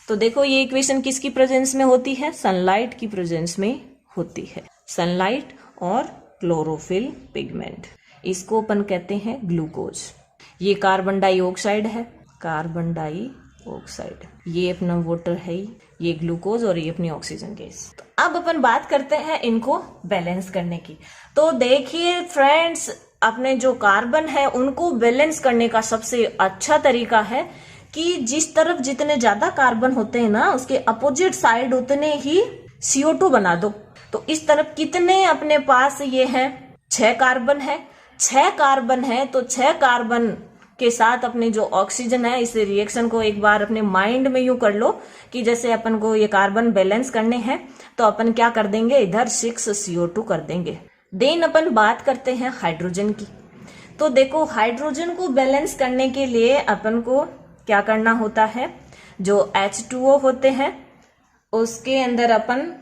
तो देखो ये इक्वेशन किसकी प्रेजेंस में होती है, सनलाइट की प्रेजेंस में होती है। सनलाइट और क्लोरोफिल पिगमेंट, इसको अपन कहते हैं ग्लूकोज। ये कार्बन डाइऑक्साइड है, कार्बन डाइऑक्साइड, ये अपना वाटर है, ये ग्लूकोज, और ये अपनी ऑक्सीजन गैस। तो अब अपन बात करते हैं इनको बैलेंस करने की। तो देखिए फ्रेंड्स, अपने जो कार्बन है उनको बैलेंस करने का सबसे अच्छा तरीका है कि जिस तरफ जितने ज्यादा कार्बन होते हैं ना, उसके अपोजिट साइड उतने ही CO2 बना दो। तो इस तरफ कितने अपने पास ये है, 6 कार्बन है। 6 कार्बन है तो 6 कार्बन के साथ अपने जो ऑक्सीजन है, इस रिएक्शन को एक बार अपने माइंड में यूं कर लो कि जैसे अपन को ये कार्बन बैलेंस करने हैं, तो अपन क्या कर देंगे, इधर 6 CO2 कर देंगे। देन अपन बात करते हैं हाइड्रोजन की। तो देखो हाइड्रोजन को बैलेंस करने के लिए अपन को क्या करना होता है, जो H2O होते हैं उसके अंदर अपन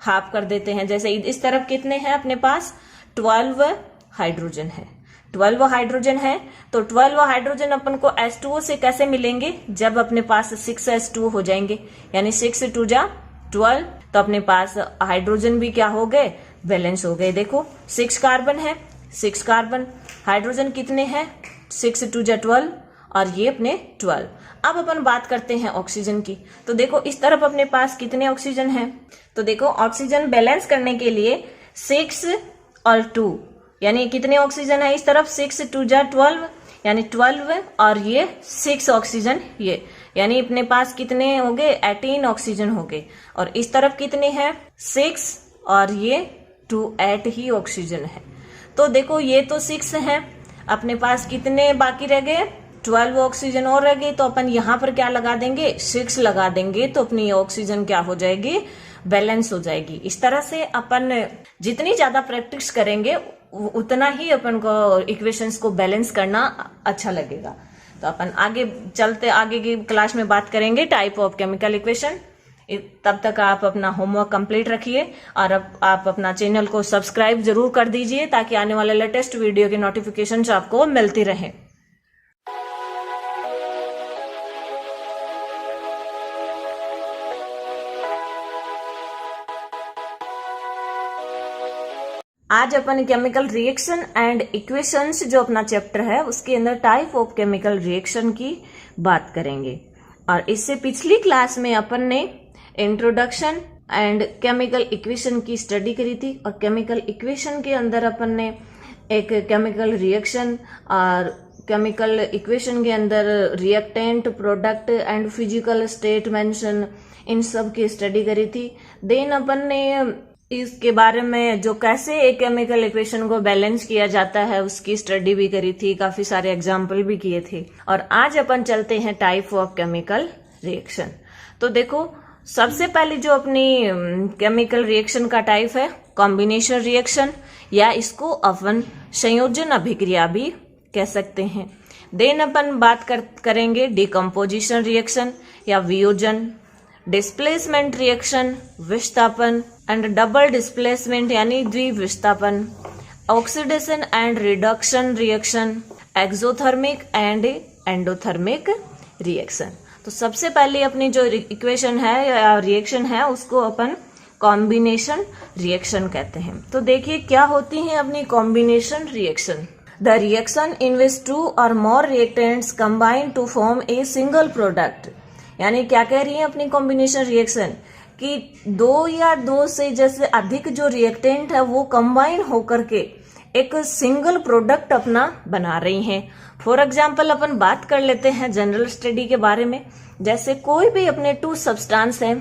हाफ कर देते हैं। जैसे इस तरफ कितने हैं अपने पास, 12 हाइड्रोजन है। 12 हाइड्रोजन है तो 12 हाइड्रोजन अपन को H2O से कैसे मिलेंगे, जब अपने पास 6 H2O हो जाएंगे, यानी 6 2 जा 12। तो अपने पास हाइड्रोजन भी क्या हो गए, बैलेंस हो गए। देखो 6 कार्बन है, 6 कार्बन, हाइड्रोजन कितने हैं, 6 2 जा 12 और ये अपने 12। अब अपन बात करते हैं ऑक्सीजन की। तो देखो इस तरफ अपने पास कितने ऑक्सीजन हैं, तो देखो ऑक्सीजन बैलेंस करने के लिए 6 और 2 यानी कितने ऑक्सीजन है इस तरफ, 6 2 जा 12 यानी 12 और ये 6 ऑक्सीजन ये, यानी अपने पास कितने हो गए, 18 ऑक्सीजन हो गए। और इस तरफ कितने हैं, 6 और ये 2, 8 ही ऑक्सीजन है। तो देखो ये तो 6 हैं, अपने पास कितने बाकी रह गए, 12 ऑक्सीजन और रह गई। तो अपन यहाँ पर क्या लगा देंगे, 6 लगा देंगे, तो अपनी ऑक्सीजन क्या हो जाएगी, बैलेंस हो जाएगी। इस तरह से अपन जितनी ज्यादा प्रैक्टिस करेंगे उतना ही अपन को इक्वेशंस को बैलेंस करना अच्छा लगेगा। तो अपन आगे चलते, आगे की क्लास में बात करेंगे टाइप ऑफ केमिकल इक्वेशन। तब तक आप अपना होमवर्क कंप्लीट रखिए और अब आप अपना चैनल को सब्सक्राइब जरूर कर दीजिए ताकि आने वाले लेटेस्ट वीडियो के नोटिफिकेशंस आपको मिलती रहे। आज अपन केमिकल रिएक्शन एंड इक्वेशंस जो अपना चैप्टर है उसके अंदर टाइप ऑफ केमिकल रिएक्शन की बात करेंगे। और इससे पिछली क्लास में अपन ने इंट्रोडक्शन एंड केमिकल इक्वेशन की स्टडी करी थी और केमिकल इक्वेशन के अंदर अपन ने एक केमिकल रिएक्शन और केमिकल इक्वेशन के अंदर reactant, product and physical state mention, इन सब की स्टडी करी थी। देन अपन ने इसके बारे में जो कैसे एक केमिकल इक्वेशन को बैलेंस किया जाता है उसकी स्टडी भी करी थी, काफी सारे एग्जाम्पल भी किए थे। और आज अपन चलते हैं टाइप ऑफ केमिकल रिएक्शन। तो देखो सबसे पहले जो अपनी केमिकल रिएक्शन का टाइप है कॉम्बिनेशन रिएक्शन, या इसको अपन संयोजन अभिक्रिया भी कह सकते हैं। देन अपन बात करेंगे डिकम्पोजिशन रिएक्शन या वियोजन, डिस्प्लेसमेंट रिएक्शन विस्थापन एंड डबल डिस्प्लेसमेंट यानी द्विविस्थापन, oxidation and reduction reaction, exothermic and endothermic reaction. तो सबसे पहले अपनी जो इक्वेशन है या रिएक्शन है उसको अपन कॉम्बिनेशन रिएक्शन कहते हैं। तो देखिए क्या होती है अपनी combination reaction. The reaction in which 2 or more reactants combine to form a single product। यानी क्या कह रही है अपनी कॉम्बिनेशन रिएक्शन कि 2 या 2 से जैसे अधिक जो रिएक्टेंट है वो कंबाइन होकर के एक सिंगल प्रोडक्ट अपना बना रही हैं। फॉर एग्जाम्पल अपन बात कर लेते हैं जनरल स्टडी के बारे में। जैसे कोई भी अपने 2 सब्सटेंस हैं,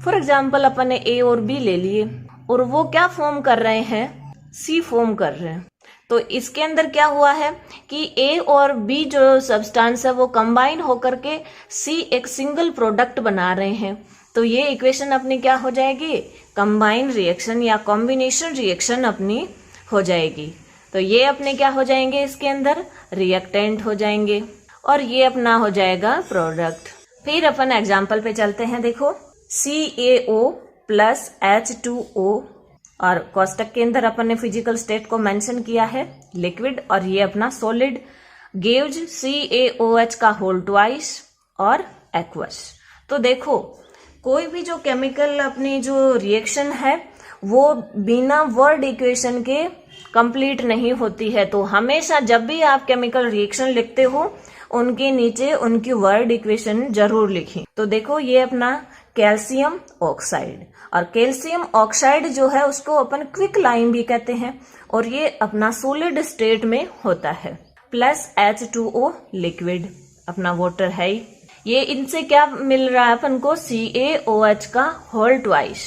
फॉर एग्जाम्पल अपन ने ए और बी ले लिए और वो क्या फॉर्म कर रहे हैं, सी फॉर्म कर रहे हैं। तो इसके अंदर क्या हुआ है कि ए और बी जो सब्सटेंस है वो कंबाइन होकर के सी एक सिंगल प्रोडक्ट बना रहे हैं। तो ये इक्वेशन अपनी क्या हो जाएगी, कंबाइन रिएक्शन या कॉम्बिनेशन रिएक्शन अपनी हो जाएगी। तो ये अपने क्या हो जाएंगे, इसके अंदर रिएक्टेंट हो जाएंगे और ये अपना हो जाएगा प्रोडक्ट। फिर अपन एग्जाम्पल पे चलते हैं। देखो CaO प्लस H2O और कोष्टक के अंदर अपन ने फिजिकल स्टेट को मेंशन किया है लिक्विड और ये अपना सॉलिड गिव्स CaOH का होल ट्वाइस और एक्वस। तो देखो कोई भी जो केमिकल अपनी जो रिएक्शन है वो बिना वर्ड इक्वेशन के कंप्लीट नहीं होती है। तो हमेशा जब भी आप केमिकल रिएक्शन लिखते हो उनके नीचे उनकी वर्ड इक्वेशन जरूर लिखें। तो देखो ये अपना कैल्शियम ऑक्साइड, और कैल्शियम ऑक्साइड जो है उसको अपन क्विक लाइम भी कहते हैं और ये अपना सॉलिड स्टेट में होता है। प्लस H2O लिक्विड अपना वाटर है ही। ये इनसे क्या मिल रहा है अपन को, CaOH का होल ट्वाइस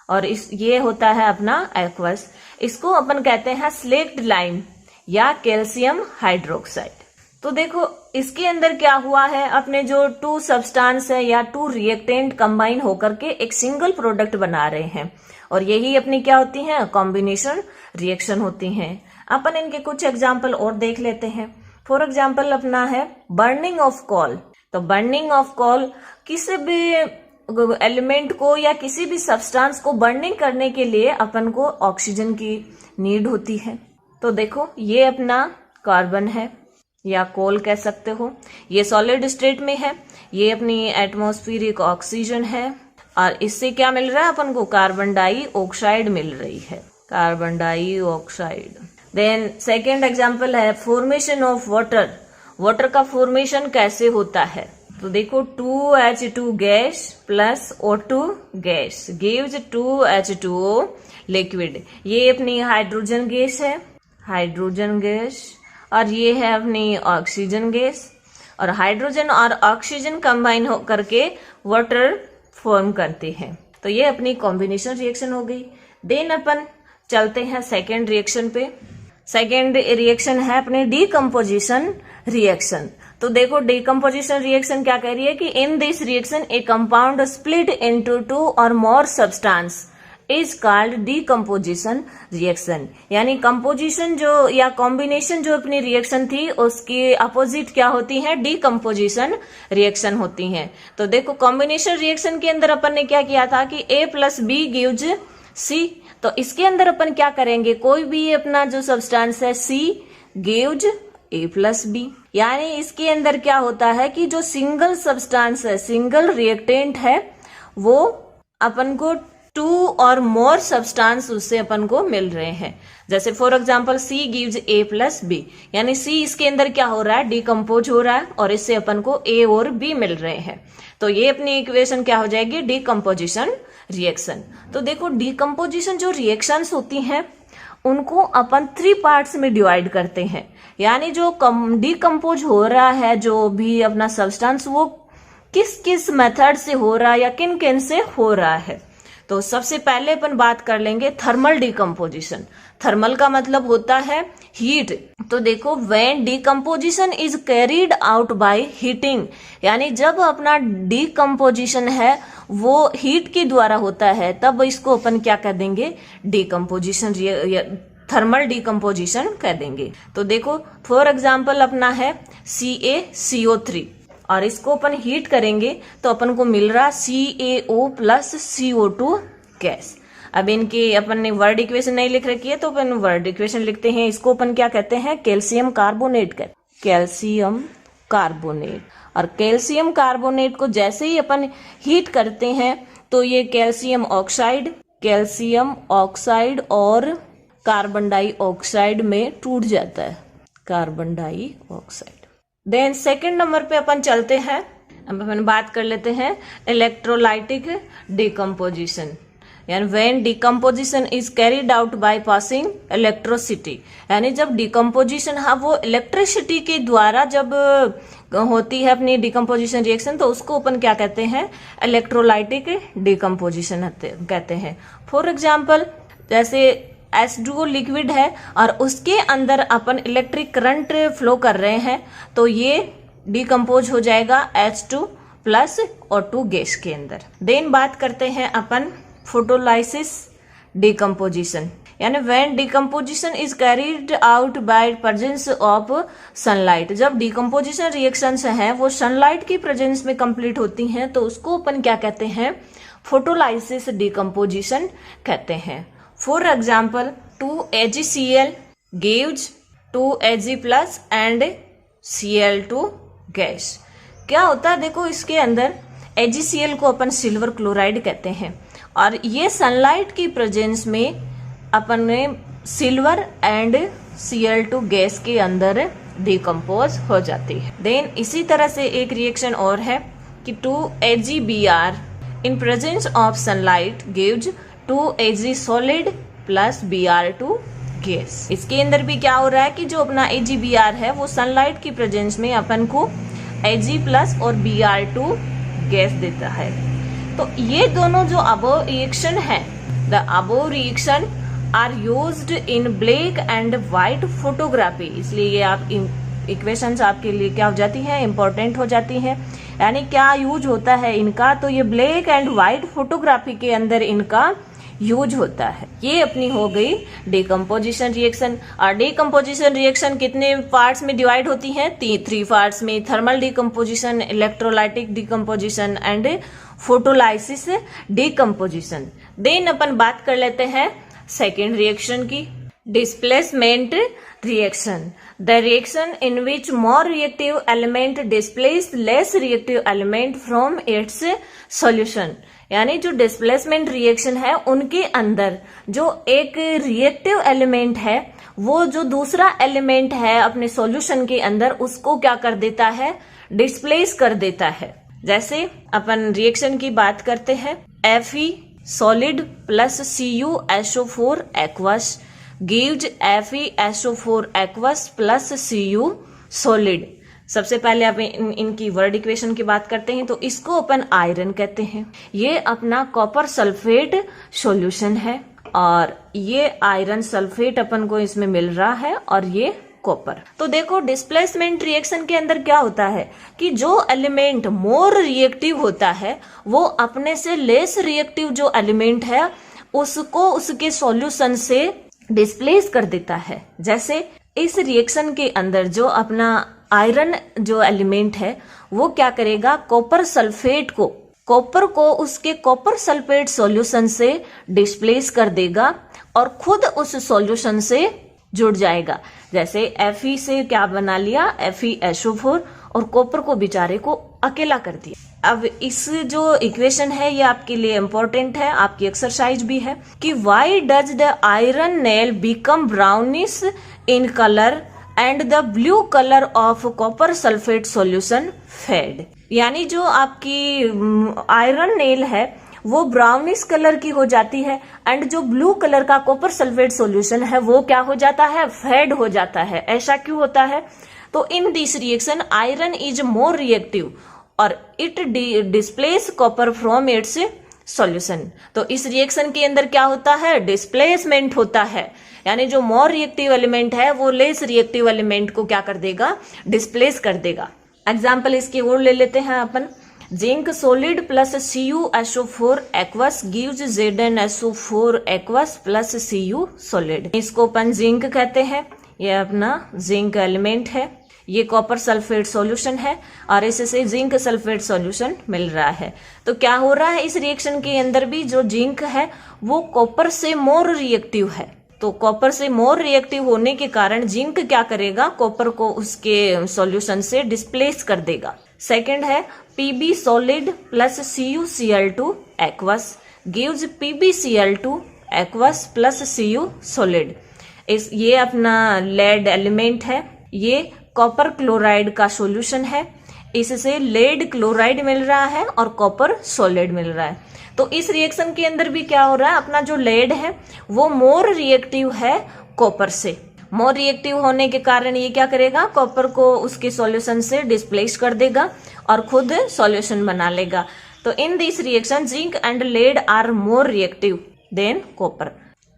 और ये होता है अपना एक्वस। इसको अपन कहते हैं स्लेक्ड लाइम या कैल्शियम हाइड्रोक्साइड। तो देखो इसके अंदर क्या हुआ है, अपने जो 2 सब्सटेंस है या 2 रिएक्टेंट कंबाइन होकर के एक सिंगल प्रोडक्ट बना रहे हैं और यही अपनी क्या होती है, कॉम्बिनेशन रिएक्शन होती हैं। अपन इनके कुछ एग्जाम्पल और देख लेते हैं। फॉर एग्जाम्पल अपना है बर्निंग ऑफ कोल। तो बर्निंग ऑफ कोल किसी भी एलिमेंट को या किसी भी सब्सटेंस को बर्निंग करने के लिए अपन को ऑक्सीजन की नीड होती है। तो देखो ये अपना कार्बन है या कोल कह सकते हो, ये सॉलिड स्टेट में है, ये अपनी एटमॉस्फेरिक ऑक्सीजन है और इससे क्या मिल रहा है अपन को, कार्बन डाइऑक्साइड मिल रही है, carbon dioxide. Then second example है फॉर्मेशन ऑफ वाटर। वाटर का फॉर्मेशन कैसे होता है, तो देखो 2H2 gas plus O2 gas gives 2H2O liquid. ये अपनी हाइड्रोजन गैस है, हाइड्रोजन गैस, और ये है अपनी ऑक्सीजन गैस, और हाइड्रोजन और ऑक्सीजन कंबाइन हो करके वाटर फॉर्म करते हैं। तो ये अपनी कॉम्बिनेशन रिएक्शन हो गई। देन अपन चलते हैं सेकेंड रिएक्शन पे। सेकेंड रिएक्शन है अपने डीकम्पोजिशन रिएक्शन। तो देखो डीकम्पोजिशन रिएक्शन क्या कह रही है कि इन this reaction A compound split into 2 और more substance is called decomposition reaction. यानी कंपोजिशन जो या कॉम्बिनेशन जो अपनी रिएक्शन थी उसकी अपोजिट क्या होती है, डीकम्पोजिशन रिएक्शन होती है। तो देखो कॉम्बिनेशन रिएक्शन के अंदर अपन ने क्या किया था कि A+B गिव्स C। तो इसके अंदर अपन क्या करेंगे, कोई भी अपना जो सब्सटेंस है C गिव्स A+B। यानी इसके अंदर क्या होता है कि जो सिंगल सब्सटेंस है, सिंगल रिएक्टेंट है, वो अपन को 2 और मोर सब्सटेंस उससे अपन को मिल रहे हैं। जैसे for example C gives A+B, यानी C इसके अंदर क्या हो रहा है, डिकम्पोज हो रहा है, और इससे अपन को A और B मिल रहे हैं। तो ये अपनी इक्वेशन क्या हो जाएगी, डीकम्पोजिशन रिएक्शन। तो देखो डीकम्पोजिशन जो रिएक्शंस होती हैं उनको अपन 3 पार्ट्स में डिवाइड करते हैं। यानी जो डीकम्पोज हो रहा है जो भी अपना सब्सटेंस, वो किस किस मेथड से हो रहा है या किन किन से हो रहा है। तो सबसे पहले अपन बात कर लेंगे थर्मल डीकम्पोजिशन। थर्मल का मतलब होता है हीट। तो देखो when decomposition is carried out by heating, यानी जब अपना डीकम्पोजिशन है वो हीट के द्वारा होता है, तब इसको अपन क्या कह देंगे, डीकम्पोजिशन, थर्मल डीकम्पोजिशन कह देंगे। तो देखो फॉर एग्जाम्पल अपना है CaCO3, और इसको अपन हीट करेंगे तो अपन को मिल रहा CaO प्लस CO2 गैस। अब इनके अपन ने वर्ड इक्वेशन नहीं लिख रखी है तो अपन वर्ड इक्वेशन लिखते हैं। इसको अपन क्या कहते हैं, कैल्शियम कार्बोनेट कहते, कैल्शियम कार्बोनेट। और कैल्शियम कार्बोनेट को जैसे ही अपन हीट करते हैं तो ये कैल्शियम ऑक्साइड और कार्बन डाइऑक्साइड में टूट जाता है, carbon dioxide. Then second number पे अपन चलते हैं, अब अपन बात कर लेते हैं इलेक्ट्रोलाइटिक डिकम्पोजिशन। यानी when decomposition is carried out by passing electricity, यानी जब डिकम्पोजिशन है वो इलेक्ट्रिसिटी के द्वारा जब होती है अपनी डिकम्पोजिशन रिएक्शन, तो उसको अपन क्या कहते हैं, इलेक्ट्रोलाइटिक डिकम्पोजिशन कहते हैं। फॉर एग्जाम्पल जैसे H2O लिक्विड है और उसके अंदर अपन इलेक्ट्रिक करंट फ्लो कर रहे हैं, तो ये डिकम्पोज हो जाएगा H2 प्लस O2 गैस के अंदर। देन बात करते हैं अपन फोटोलाइसिस डिकम्पोजिशन। यानी when decomposition is carried out by presence of sunlight, जब डिकम्पोजिशन रिएक्शंस हैं वो सनलाइट की प्रेजेंस में कंप्लीट होती हैं, तो उसको अपन क्या कहते हैं, फोटोलाइसिस डिकम्पोजिशन कहते हैं। For example 2AgCl gives 2Ag plus and Cl2 gas. क्या होता है, देखो इसके अंदर AgCl को अपन सिल्वर क्लोराइड कहते हैं, और ये सनलाइट की प्रेजेंस में अपन ने सिल्वर एंड Cl2 गैस के अंदर डिकम्पोज हो जाती है। देन इसी तरह से एक रिएक्शन और है कि 2AgBr in presence of sunlight gives 2Ag solid plus Br2 gas. इसके अंदर भी क्या हो रहा है कि जो अपना AgBr है वो सनलाइट की प्रेजेंस में अपन को Ag प्लस और Br2 गैस देता है। तो ये दोनों जो अबोव रिएक्शन है, the above reaction are used in black and white photography, इसलिए ये आप इक्वेशंस आपके लिए क्या हो जाती हैं, इंपॉर्टेंट हो जाती हैं। यानी क्या यूज होता है इनका, तो ये ब्लैक एंड व्हाइट फोटोग्राफी के अंदर इनका यूज होता है। ये अपनी हो गई डिकम्पोजिशन रिएक्शन। और डिकम्पोजिशन रिएक्शन कितने पार्ट्स में डिवाइड होती हैं, 3 पार्ट्स में, thermal decomposition, electrolytic decomposition and photolysis decomposition. Then अपन बात कर लेते हैं सेकेंड रिएक्शन की, displacement reaction. The reaction in which more reactive element displace less reactive element from its solution. यानी जो डिस्प्लेसमेंट रिएक्शन है उनके अंदर जो एक रिएक्टिव एलिमेंट है वो जो दूसरा एलिमेंट है अपने सॉल्यूशन के अंदर उसको क्या कर देता है, डिस्प्लेस कर देता है। जैसे अपन रिएक्शन की बात करते हैं, Fe solid plus CuSO4 aqueous gives FeSO4 aqueous plus Cu solid. सबसे पहले आप इनकी वर्ड इक्वेशन की बात करते हैं तो इसको अपन आयरन कहते हैं। ये अपना कॉपर सल्फेट सॉल्यूशन है और ये आयरन सल्फेट अपन को इसमें मिल रहा है और ये कॉपर। तो देखो डिस्प्लेसमेंट रिएक्शन के अंदर क्या होता है कि जो एलिमेंट मोर रिएक्टिव होता है वो अपने से लेस रिएक्टिव जो एलिमेंट है उसको उसके सॉल्यूशन से डिस्प्लेस कर देता है। जैसे इस रिएक्शन के अंदर जो अपना आयरन जो एलिमेंट है वो क्या करेगा, कॉपर को उसके कॉपर सल्फेट सॉल्यूशन से डिस्प्लेस कर देगा और खुद उस सॉल्यूशन से जुड़ जाएगा। जैसे Fe से क्या बना लिया, FeSO4 और कॉपर को बेचारे को अकेला कर दिया। अब इस जो इक्वेशन है ये आपके लिए इम्पोर्टेंट है, आपकी एक्सरसाइज भी है कि why does the iron nail become brownish in colour and the blue colour of copper sulphate solution fade. यानी जो आपकी आयरन नेल है वो ब्राउनिश कलर की हो जाती है एंड जो ब्लू कलर का कॉपर सल्फेट सॉल्यूशन है वो क्या हो जाता है, फेड हो जाता है। ऐसा क्यों होता है? तो in this reaction iron is more reactive और it displace copper from its solution. तो इस रिएक्शन के अंदर क्या होता है, डिस्प्लेसमेंट होता है। यानी जो मोर रिएक्टिव एलिमेंट है वो लेस रिएक्टिव एलिमेंट को क्या कर देगा, डिस्प्लेस कर देगा। एग्जाम्पल इसकी और ले लेते हैं अपन। Zinc solid plus CuSO4 aqueous gives ZnSO4 aqueous plus Cu solid. इसको अपन जिंक कहते हैं, ये अपना जिंक एलिमेंट है, ये कॉपर सल्फेट सॉल्यूशन है और इससे जिंक सल्फेट सॉल्यूशन मिल रहा है। तो क्या हो रहा है इस रिएक्शन के अंदर भी जो जिंक है वो कॉपर से मोर रिएक्टिव है। तो कॉपर से मोर रिएक्टिव होने के कारण जिंक क्या करेगा, कॉपर को उसके सॉल्यूशन से डिस्प्लेस कर देगा। सेकंड है Pb solid plus CuCl2 aqueous gives PbCl2 aqueous plus Cu solid. ये अपना लेड एलिमेंट है, ये कॉपर क्लोराइड का सॉल्यूशन है, इससे लेड क्लोराइड मिल रहा है और कॉपर सॉलिड मिल रहा है। तो इस रिएक्शन के अंदर भी क्या हो रहा है, अपना जो लेड है वो मोर रिएक्टिव है कॉपर से। मोर रिएक्टिव होने के कारण ये क्या करेगा, कॉपर को उसके सॉल्यूशन से डिस्प्लेस कर देगा और खुद सॉल्यूशन बना लेगा। तो in this reaction zinc and lead are more reactive than copper.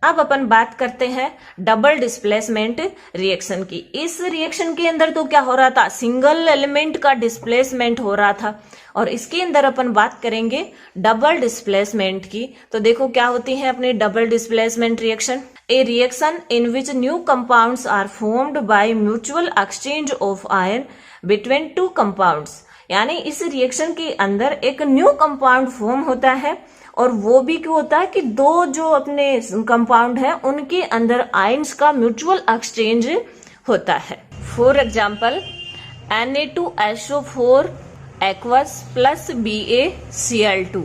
अब अपन बात करते हैं डबल डिस्प्लेसमेंट रिएक्शन की। इस रिएक्शन के अंदर तो क्या हो रहा था, सिंगल एलिमेंट का डिस्प्लेसमेंट हो रहा था और इसके अंदर अपन बात करेंगे डबल डिस्प्लेसमेंट की। तो देखो क्या होती है अपनी double displacement reaction. A reaction in which new compounds are formed by mutual exchange of ion between two compounds. यानी इस रिएक्शन के अंदर एक न्यू कंपाउंड फॉर्म होता है और वो भी क्यों होता है कि दो जो अपने कंपाउंड है उनके अंदर आयन्स का म्यूचुअल एक्सचेंज होता है। For example Na2SO4 aqueous plus BaCl2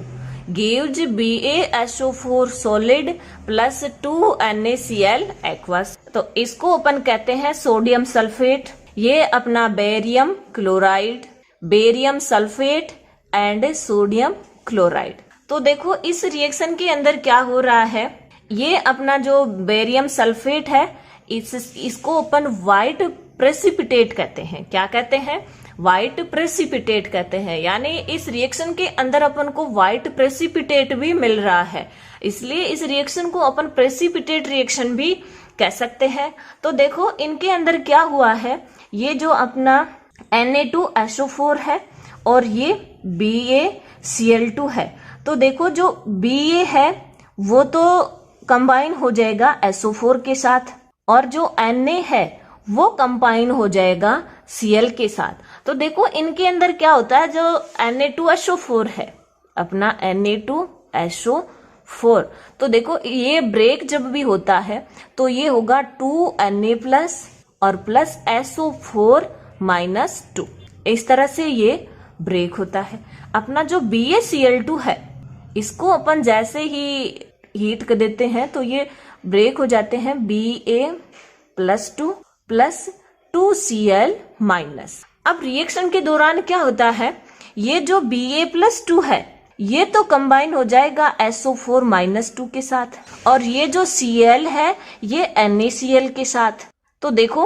gives BaSO4 solid plus 2NaCl aqueous. तो इसको अपन कहते हैं सोडियम सल्फेट। ये अपना barium chloride, barium sulphate and sodium chloride. तो देखो इस रिएक्शन के अंदर क्या हो रहा है, ये अपना जो बेरियम सल्फेट है इसको अपन व्हाइट प्रेसिपिटेट कहते हैं। क्या कहते हैं, व्हाइट प्रेसिपिटेट कहते हैं। यानी इस रिएक्शन के अंदर अपन को व्हाइट प्रेसिपिटेट भी मिल रहा है, इसलिए इस रिएक्शन को अपन प्रेसिपिटेट रिएक्शन भी कह सकते हैं। तो देखो इनके अंदर क्या हुआ है, ये जो अपना Na2SO4 है और ये BaCl2 है। तो देखो जो Ba है वो तो कंबाइन हो जाएगा SO4 के साथ और जो Na है वो कंबाइन हो जाएगा Cl के साथ। तो देखो इनके अंदर क्या होता है, जो Na2SO4 है अपना Na2SO4, तो देखो ये ब्रेक जब भी होता है तो ये होगा 2Na प्लस और प्लस SO4 माइनस 2। इस तरह से ये ब्रेक होता है। अपना जो BaCl2 है इसको अपन जैसे ही हीट कर देते हैं तो ये ब्रेक हो जाते हैं Ba+2 प्लस 2Cl-। अब रिएक्शन के दौरान क्या होता है, ये जो Ba+2 है ये तो कंबाइन हो जाएगा SO4-2 के साथ, और ये जो Cl है ये NaCl के साथ। तो देखो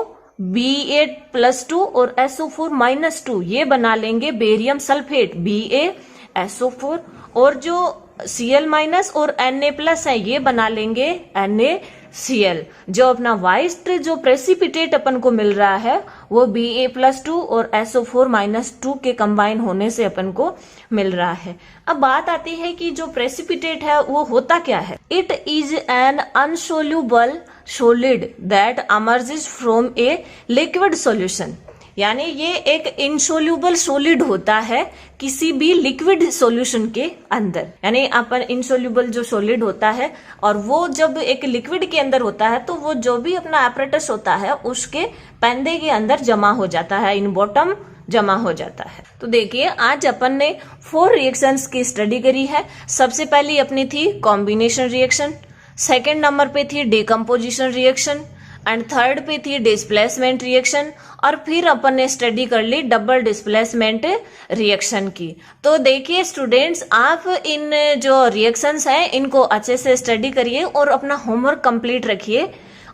Ba+2 और SO4-2 ये बना लेंगे बेरियम सल्फेट BaSO4, और जो Cl- और Na+ है ये बना लेंगे NaCl। जो अपना वाइस्ट जो प्रेसिपिटेट अपन को मिल रहा है वो Ba+2 और SO4-2 के कंबाइन होने से अपन को मिल रहा है। अब बात आती है कि जो प्रेसिपिटेट है वो होता क्या है। It is an अनसोल्यूबल solid that emerges from a liquid solution, यानी ये एक इनसोल्यूबल सॉलिड होता है किसी भी लिक्विड सॉल्यूशन के अंदर। यानी अपन इनसोल्यूबल जो सॉलिड होता है और वो जब एक लिक्विड के अंदर होता है तो वो जो भी अपना एपरेटस होता है उसके पैंदे के अंदर जमा हो जाता है, इन बॉटम जमा हो जाता है। तो देखिए आज अपन ने 4 रिएक्शंस की स्टडी करी है। सबसे पहली अपनी थी कॉम्बिनेशन रिएक्शन, सेकेंड नंबर पे थी डिकम्पोजिशन रिएक्शन, एंड थर्ड पे थी डिस्प्लेसमेंट रिएक्शन, और फिर अपन ने स्टडी कर ली डबल डिस्प्लेसमेंट रिएक्शन की। तो देखिए स्टूडेंट्स, आप इन जो रिएक्शंस हैं इनको अच्छे से स्टडी करिए और अपना होमवर्क कंप्लीट रखिए।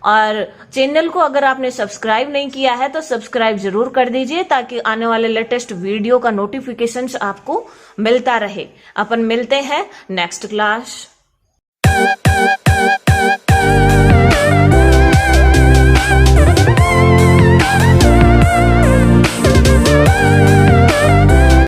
और चैनल को अगर आपने सब्सक्राइब नहीं किया है तो सब्सक्राइब जरूर कर दीजिए ताकि आने वाले लेटेस्ट वीडियो का नोटिफिकेशन आपको मिलता रहे। अपन मिलते हैं नेक्स्ट क्लास।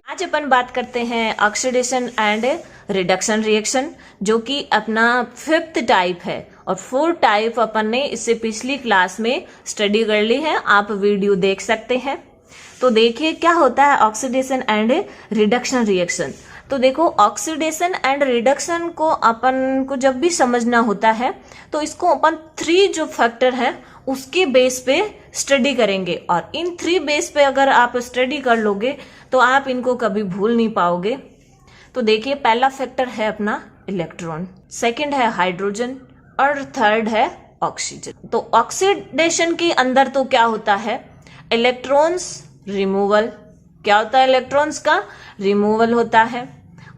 आज अपन बात करते हैं ऑक्सीडेशन एंड रिडक्शन रिएक्शन, जो कि अपना 5th टाइप है, और 4 टाइप अपन ने इससे पिछली क्लास में स्टडी कर ली है, आप वीडियो देख सकते हैं। तो देखिए क्या होता है ऑक्सीडेशन एंड रिडक्शन रिएक्शन। तो देखो ऑक्सीडेशन एंड रिडक्शन को अपन को जब भी समझना होता है तो इसको अपन 3 जो फैक्टर है उसके बेस पे स्टडी करेंगे, और इन 3 बेस पे अगर आप स्टडी कर लोगे तो आप इनको कभी भूल नहीं पाओगे। तो देखिए पहला फैक्टर है अपना इलेक्ट्रॉन, सेकंड है हाइड्रोजन, और थर्ड है ऑक्सीजन। तो ऑक्सीडेशन के अंदर तो क्या होता है, इलेक्ट्रॉन्स रिमूवल, क्या होता है इलेक्ट्रॉन्स का रिमूवल होता है,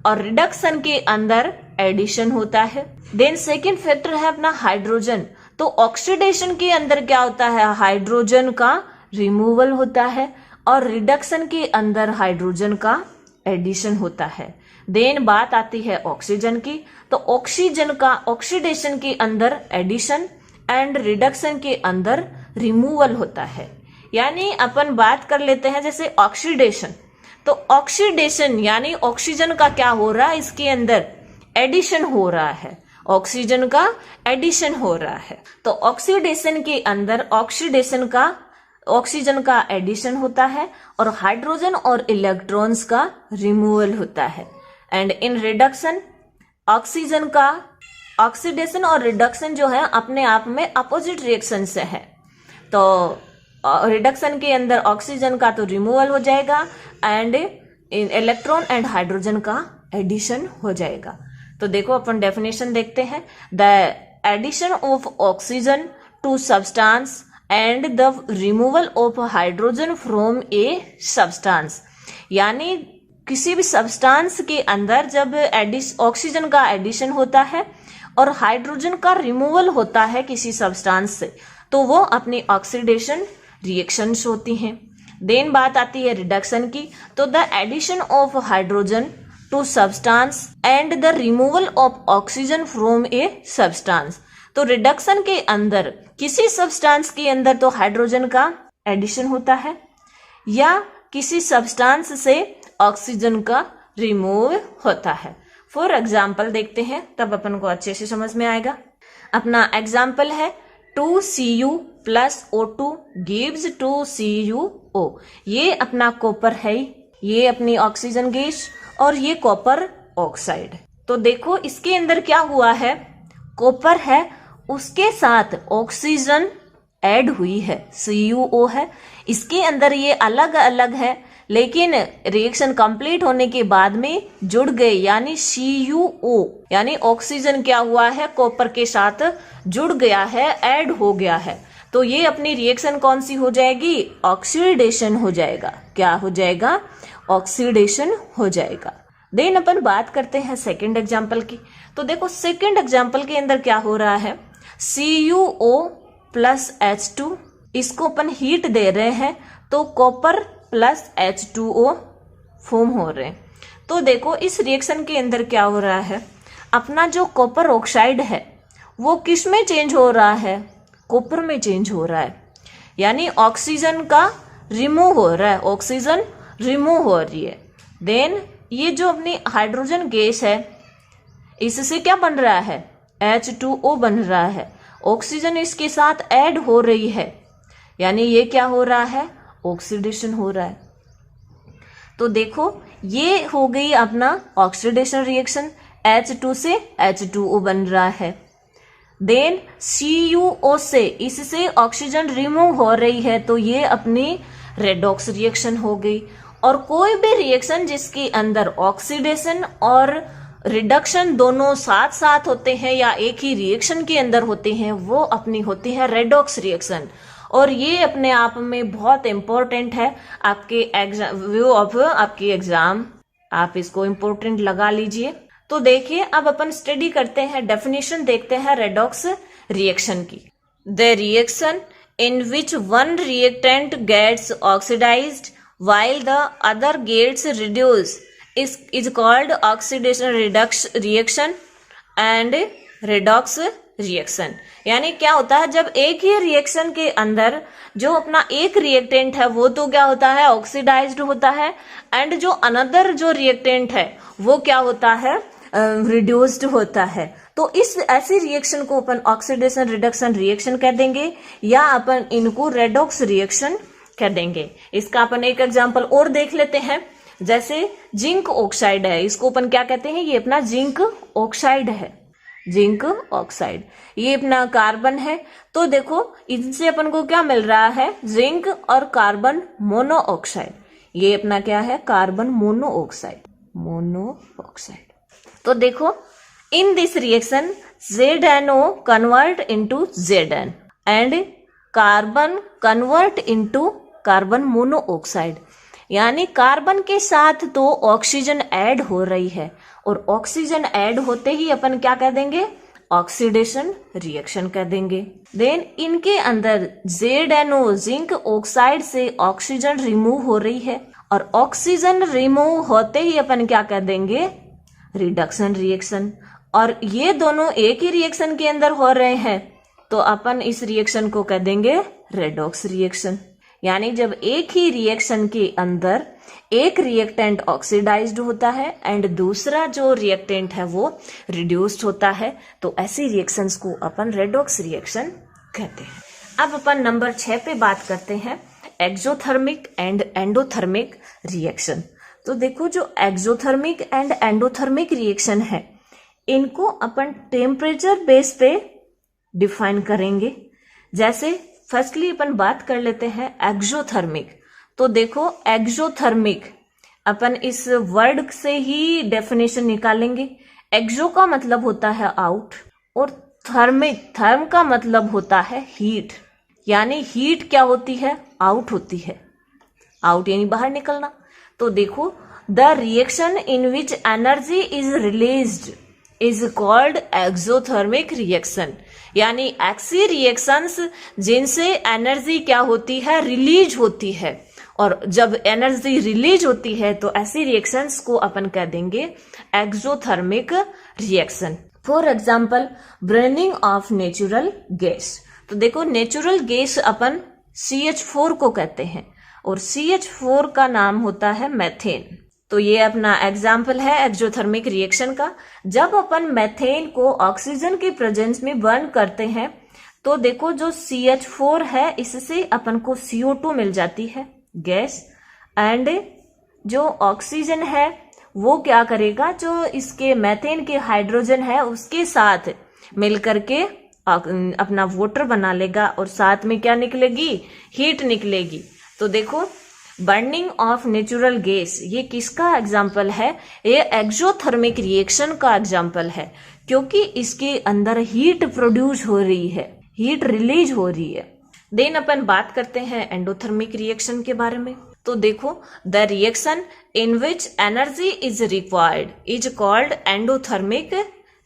और रिडक्शन के अंदर एडिशन होता है। देन सेकंड फैक्टर है अपना हाइड्रोजन। तो ऑक्सीडेशन के अंदर क्या होता है, हाइड्रोजन का रिमूवल होता है, और रिडक्शन के अंदर हाइड्रोजन का एडिशन होता है। देन बात आती है ऑक्सीजन की। तो ऑक्सीजन का ऑक्सीडेशन के अंदर एडिशन एंड रिडक्शन के अंदर रिमूवल होता है। यानी अपन बात कर लेते हैं जैसे ऑक्सीडेशन। तो ऑक्सीडेशन यानी ऑक्सीजन का क्या हो रहा है, इसके अंदर एडिशन हो रहा है, ऑक्सीजन का एडिशन हो रहा है। तो ऑक्सीडेशन के अंदर ऑक्सीजन का एडिशन होता है, और हाइड्रोजन और इलेक्ट्रॉन्स का रिमूवल होता है। एंड इन रिडक्शन ऑक्सीजन का ऑक्सीडेशन और रिडक्शन जो है अपने आप में अपोजिट रिएक्शन से है। तो रिडक्शन के अंदर ऑक्सीजन का तो रिमूवल हो जाएगा, एंड इलेक्ट्रॉन एंड हाइड्रोजन का एडिशन हो जाएगा। तो देखो अपन डेफिनेशन देखते हैं, the addition of oxygen to substance and the removal of hydrogen from a substance. यानी किसी भी सब्सटेंस के अंदर जब ऑक्सीजन का एडिशन होता है और हाइड्रोजन का रिमूवल होता है किसी सब्सटेंस से, तो वो अपनी ऑक्सीडेशन रिएक्शंस होती हैं। देन बात आती है रिडक्शन की। तो the addition of hydrogen to substance and the removal of oxygen from a substance. तो रिडक्शन के अंदर किसी सब्सटेंस के अंदर तो हाइड्रोजन का एडिशन होता है, या किसी सब्सटेंस से ऑक्सीजन का रिमूव होता है। फॉर एग्जाम्पल देखते हैं, तब अपन को अच्छे से समझ में आएगा। अपना एग्जाम्पल है 2Cu + O2 gives 2CuO। ये अपना कॉपर है, ये अपनी ऑक्सीजन गैस, और ये कॉपर ऑक्साइड। तो देखो इसके अंदर क्या हुआ है, कॉपर है उसके साथ ऑक्सीजन ऐड हुई है, CuO है। इसके अंदर ये अलग अलग है, लेकिन रिएक्शन कंप्लीट होने के बाद में जुड़ गए, यानी CuO, यानी ऑक्सीजन क्या हुआ है, कॉपर के साथ जुड़ गया है, ऐड हो गया है। तो ये अपनी रिएक्शन कौन सी हो जाएगी, ऑक्सीडेशन हो जाएगा। क्या हो जाएगा, ऑक्सीडेशन हो जाएगा। देन अपन बात करते हैं सेकेंड एग्जाम्पल की। तो देखो सेकेंड एग्जाम्पल के अंदर क्या हो रहा है, CuO प्लस H2, इसको अपन हीट दे रहे हैं तो कॉपर प्लस H2O फॉर्म हो रहे हैं। तो देखो इस रिएक्शन के अंदर क्या हो रहा है, अपना जो कॉपर ऑक्साइड है वो किस में चेंज हो रहा है, कॉपर में चेंज हो रहा है, यानी ऑक्सीजन का रिमूव हो रहा है, ऑक्सीजन रिमूव हो रही है। देन ये जो अपनी हाइड्रोजन गैस है इससे क्या बन रहा है, H2O बन रहा है, ऑक्सीजन इसके साथ ऐड हो रही है, यानी ये क्या हो रहा है, ऑक्सीडेशन हो रहा है। तो देखो ये हो गई अपना ऑक्सीडेशन रिएक्शन, H2 से H2O बन रहा है। देन CuO से, इससे ऑक्सीजन रिमूव हो रही है, तो ये अपनी रेडॉक्स रिएक्शन हो गई। और कोई भी रिएक्शन जिसके अंदर ऑक्सीडेशन और रिडक्शन दोनों साथ साथ होते हैं या एक ही रिएक्शन के अंदर होते हैं, वो अपनी होती है रेडॉक्स रिएक्शन। और ये अपने आप में बहुत इंपॉर्टेंट है आपके एग्जाम, व्यू ऑफ आपकी एग्जाम, आप इसको इंपॉर्टेंट लगा लीजिए। तो देखिए अब अपन स्टडी करते हैं, डेफिनेशन देखते हैं रेडॉक्स रिएक्शन की। The reaction in which one reactant gets oxidised while the other gets reduced is called oxidation reaction and redox reaction। यानी क्या होता है, जब एक ही रिएक्शन के अंदर जो अपना एक रिएक्टेंट है वो तो क्या होता है, ऑक्सीडाइज्ड होता है, एंड जो अनदर जो रिएक्टेंट है वो क्या होता है, रिड्यूस्ड होता है। तो इस ऐसी रिएक्शन को अपन ऑक्सीडेशन रिडक्शन रिएक्शन कह देंगे, या अपन इनको रेडॉक्स रिएक्शन कह देंगे। इसका अपन एक एग्जांपल और देख लेते हैं, जैसे जिंक ऑक्साइड है, इसको अपन क्या कहते हैं, ये अपना जिंक ऑक्साइड है, जिंक ऑक्साइड, ये अपना कार्बन है। तो देखो इनसे अपन को क्या मिल रहा है, जिंक और कार्बन मोनोऑक्साइड, ये अपना क्या है, कार्बन मोनोऑक्साइड, मोनोऑक्साइड। तो देखो इन this reaction ZNO convert into Zn and carbon convert into carbon monoxide, यानी कार्बन के साथ तो ऑक्सीजन ऐड हो रही है, और ऑक्सीजन ऐड होते ही अपन क्या कह देंगे, ऑक्सीडेशन रिएक्शन कह देंगे। देन इनके अंदर ZNO जिंक ऑक्साइड से ऑक्सीजन रिमूव हो रही है, और ऑक्सीजन रिमूव होते ही अपन क्या कह देंगे, रिडक्शन रिएक्शन। और ये दोनों एक ही रिएक्शन के अंदर हो रहे हैं, तो अपन इस रिएक्शन को कह देंगे रेडॉक्स रिएक्शन। यानी जब एक ही रिएक्शन के अंदर एक रिएक्टेंट ऑक्सीडाइज्ड होता है एंड दूसरा जो रिएक्टेंट है वो रिड्यूस्ड होता है, तो ऐसी रिएक्शंस को अपन रेडॉक्स रिएक्शन कहते हैं। अब अपन नंबर 6 पे बात करते हैं, एक्सोथर्मिक एंड एंडोथर्मिक रिएक्शन। तो देखो जो एक्सोथर्मिक एंड एंडोथर्मिक रिएक्शन है, इनको अपन टेम्परेचर बेस पे डिफाइन करेंगे। जैसे फर्स्टली अपन बात कर लेते हैं एक्सोथर्मिक। तो देखो एक्सोथर्मिक अपन इस वर्ड से ही डेफिनेशन निकालेंगे। एक्सो का मतलब होता है आउट, और थर्मिक, थर्म का मतलब होता है हीट, यानी हीट क्या होती है, आउट होती है, आउट यानी बाहर निकलना। तो देखो the reaction in which energy is released is called exothermic reaction, यानी ऐसी रिएक्शंस जिनसे एनर्जी क्या होती है, रिलीज होती है। और जब एनर्जी रिलीज होती है तो ऐसी रिएक्शंस को अपन कह देंगे exothermic reaction. For example burning of natural gas. तो देखो नेचुरल गैस अपन CH4 को कहते हैं, और CH4 का नाम होता है मेथेन। तो ये अपना एग्जाम्पल है एक्सोथर्मिक रिएक्शन का। जब अपन मेथेन को ऑक्सीजन के प्रेजेंस में बर्न करते हैं, तो देखो जो CH4 है इससे अपन को CO2 मिल जाती है गैस, एंड जो ऑक्सीजन है वो क्या करेगा, जो इसके मेथेन के हाइड्रोजन है उसके साथ मिल करके अपना वाटर बना लेगा, और साथ में क्या निकलेगी, हीट निकलेगी। तो देखो बर्निंग ऑफ नेचुरल गैस, ये किसका एग्जाम्पल है? ये एक्सोथर्मिक रिएक्शन का एग्जाम्पल है, क्योंकि इसके अंदर हीट प्रोड्यूस हो रही है, हीट रिलीज हो रही है। देन अपन बात करते हैं एंडोथर्मिक रिएक्शन के बारे में। तो देखो, the reaction in which energy is required is called endothermic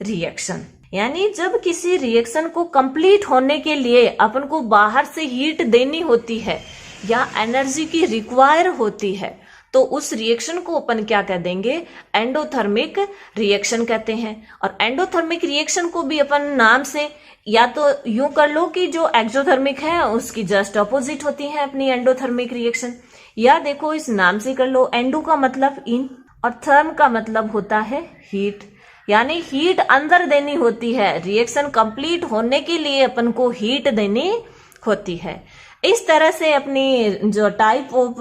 reaction. यानी जब किसी रिएक्शन को कंप्लीट होने के लिए अपन को बाहर से हीट देनी होती है या एनर्जी की रिक्वायर होती है, तो उस रिएक्शन को अपन क्या कह देंगे? एंडोथर्मिक रिएक्शन कहते हैं। और एंडोथर्मिक रिएक्शन को भी अपन नाम से या तो यूं कर लो कि जो एक्सोथर्मिक है उसकी जस्ट अपोजिट होती है अपनी एंडोथर्मिक रिएक्शन, या देखो इस नाम से कर लो, एंडो का मतलब इन और थर्म का मतलब होता है हीट, यानी हीट अंदर देनी होती है। रिएक्शन कंप्लीट होने के लिए अपन को हीट देनी होती है। इस तरह से अपनी जो टाइप ऑफ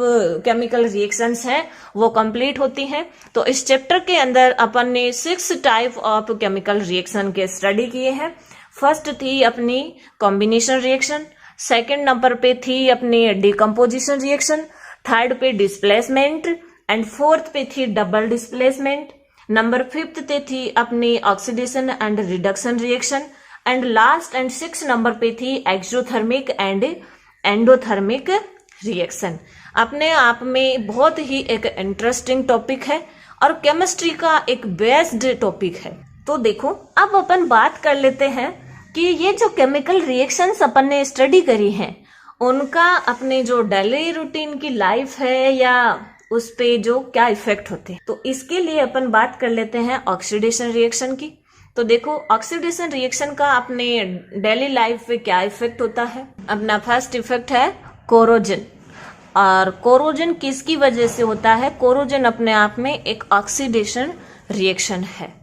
केमिकल रिएक्शंस हैं वो कंप्लीट होती हैं। तो इस चैप्टर के अंदर अपन ने 6 टाइप ऑफ केमिकल रिएक्शन के स्टडी किए हैं। फर्स्ट थी अपनी कॉम्बिनेशन रिएक्शन, सेकंड नंबर पे थी अपनी डिकम्पोजिशन रिएक्शन, थर्ड पे डिस्प्लेसमेंट एंड फोर्थ पे थी डबल डिस्प्लेसमेंट, नंबर 5th पे थी अपनी oxidation and reduction reaction, and last and 6 number पे थी एक्सोथर्मिक एंड एंडोथर्मिक रिएक्शन। अपने आप में बहुत ही एक इंटरेस्टिंग टॉपिक है और केमिस्ट्री का एक बेस्ड टॉपिक है। तो देखो, अब अपन बात कर लेते हैं कि ये जो केमिकल रिएक्शंस अपन ने स्टडी करी हैं उनका अपने जो डेली रूटीन की लाइफ है या उस पे जो क्या इफेक्ट होते हैं। तो इसके लिए अपन बात कर लेते हैं ऑक्सीडेशन रिएक्शन की। तो देखो, ऑक्सीडेशन रिएक्शन का अपने डेली लाइफ पे क्या इफेक्ट होता है? अपना फर्स्ट इफेक्ट है कोरोजन। और कोरोजन किसकी वजह से होता है? कोरोजन अपने आप में एक ऑक्सीडेशन रिएक्शन है।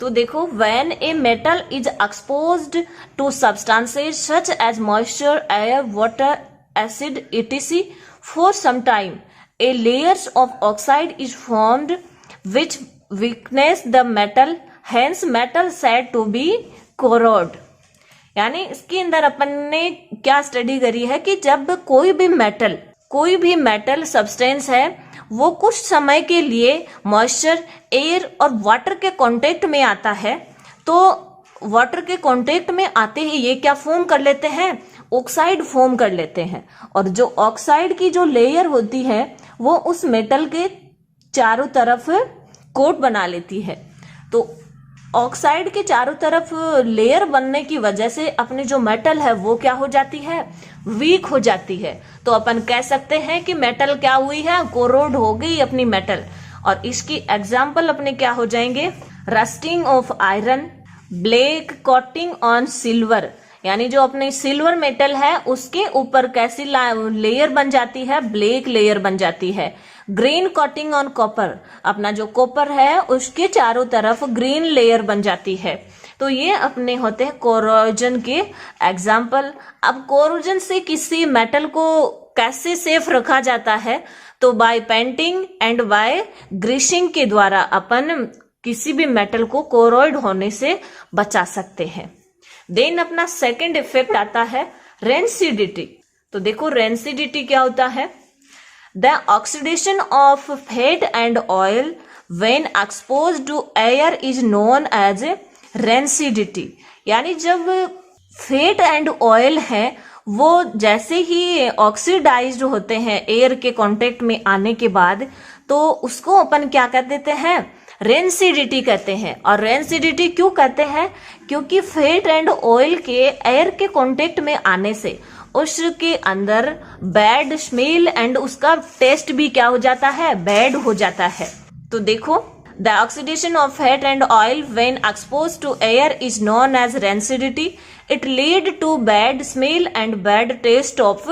तो देखो, when a metal is exposed to substances such as moisture, air, water, acid etc for some time a layers of oxide is formed which weakness the metal, hence metal said to be corrode। यानी इसके अंदर अपन ने क्या स्टडी करी है कि जब कोई भी मेटल सब्सटेंस है वो कुछ समय के लिए मॉइस्चर, एयर और वाटर के कांटेक्ट में आता है, तो वाटर के कांटेक्ट में आते ही ये क्या फॉर्म कर लेते हैं? ऑक्साइड फॉर्म कर लेते हैं। और जो ऑक्साइड की जो लेयर होती है वो उस मेटल के चारों तरफ कोट बना लेती है। तो ऑक्साइड के चारों तरफ लेयर बनने की वजह से अपनी जो मेटल है वो क्या हो जाती है? वीक हो जाती है। तो अपन कह सकते हैं कि मेटल क्या हुई है? कोरोड हो गई अपनी मेटल। और इसकी एग्जाम्पल अपने क्या हो जाएंगे? Rusting of iron, black coating on silver, यानी जो अपने सिल्वर मेटल है उसके ऊपर कैसी लेयर बन जाती है? ब्लैक लेयर बन जाती है। ग्रीन कोटिंग ऑन कॉपर, अपना जो कॉपर है उसके चारों तरफ ग्रीन लेयर बन जाती है। तो ये अपने होते हैं कोरोजन के एग्जाम्पल। अब कोरोजन से किसी मेटल को कैसे सेफ रखा जाता है? तो by painting and by greasing के द्वारा अपन किसी भी मेटल को कोरोइड होने से बचा सकते हैं। देन अपना सेकंड इफेक्ट आता है रेंसिडिटी। तो देखो, रेंसिडिटी क्या होता है? The oxidation of fat and oil when exposed to air is known as rancidity. यानी जब फैट एंड ऑयल है वो जैसे ही ऑक्सीडाइज्ड होते हैं एयर के कांटेक्ट में आने के बाद, तो उसको अपन क्या कर देते हैं? रेंसिडिटी कहते हैं। और रेंसिडिटी क्यों कहते हैं? क्योंकि फैट एंड ऑयल के एयर के कांटेक्ट में आने से उसके अंदर बैड स्मेल एंड उसका टेस्ट भी क्या हो जाता है? बैड हो जाता है। तो देखो, the oxidation of fat and oil when exposed to air is known as rancidity. It lead to bad smell and bad taste of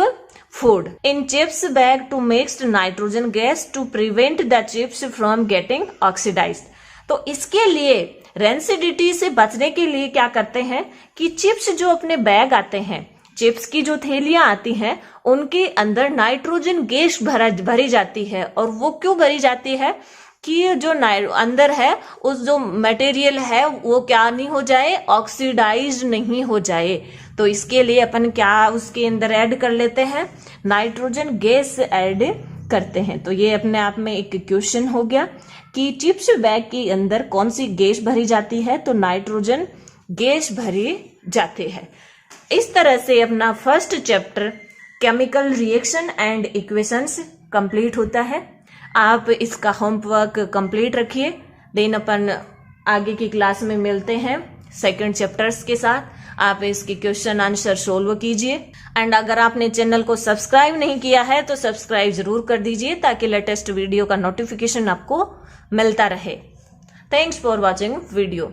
food in chips bag to mixed nitrogen gas to prevent the chips from getting oxidized। तो इसके लिए रेंसिडिटी से बचने के लिए क्या करते हैं कि चिप्स जो अपने बैग आते हैं, चिप्स की जो थैलियां आती हैं, उनके अंदर नाइट्रोजन गैस भरी जाती है। और वो क्यों भरी जाती है? कि जो अंदर है उस जो मटेरियल है वो क्या नहीं हो जाए? ऑक्सीडाइज नहीं हो जाए। तो इसके लिए अपन क्या उसके अंदर ऐड कर लेते हैं? नाइट्रोजन गैस ऐड करते हैं। तो ये अपने आप में एक क्वेश्चन हो गया कि चिप्स बैग के अंदर कौन सी गैस भरी जाती है, तो नाइट्रोजन गैस भरी जाती है। इस तरह से अपना first chapter chemical reaction and equations complete होता है। आप इसका होमवर्क कंप्लीट रखिए, देन अपन आगे की क्लास में मिलते हैं सेकंड चैप्टर्स के साथ। आप इसके क्वेश्चन आंसर सोल्व कीजिए एंड अगर आपने चैनल को सब्सक्राइब नहीं किया है तो सब्सक्राइब जरूर कर दीजिए ताकि लेटेस्ट वीडियो का नोटिफिकेशन आपको मिलता रहे। Thanks for watching video.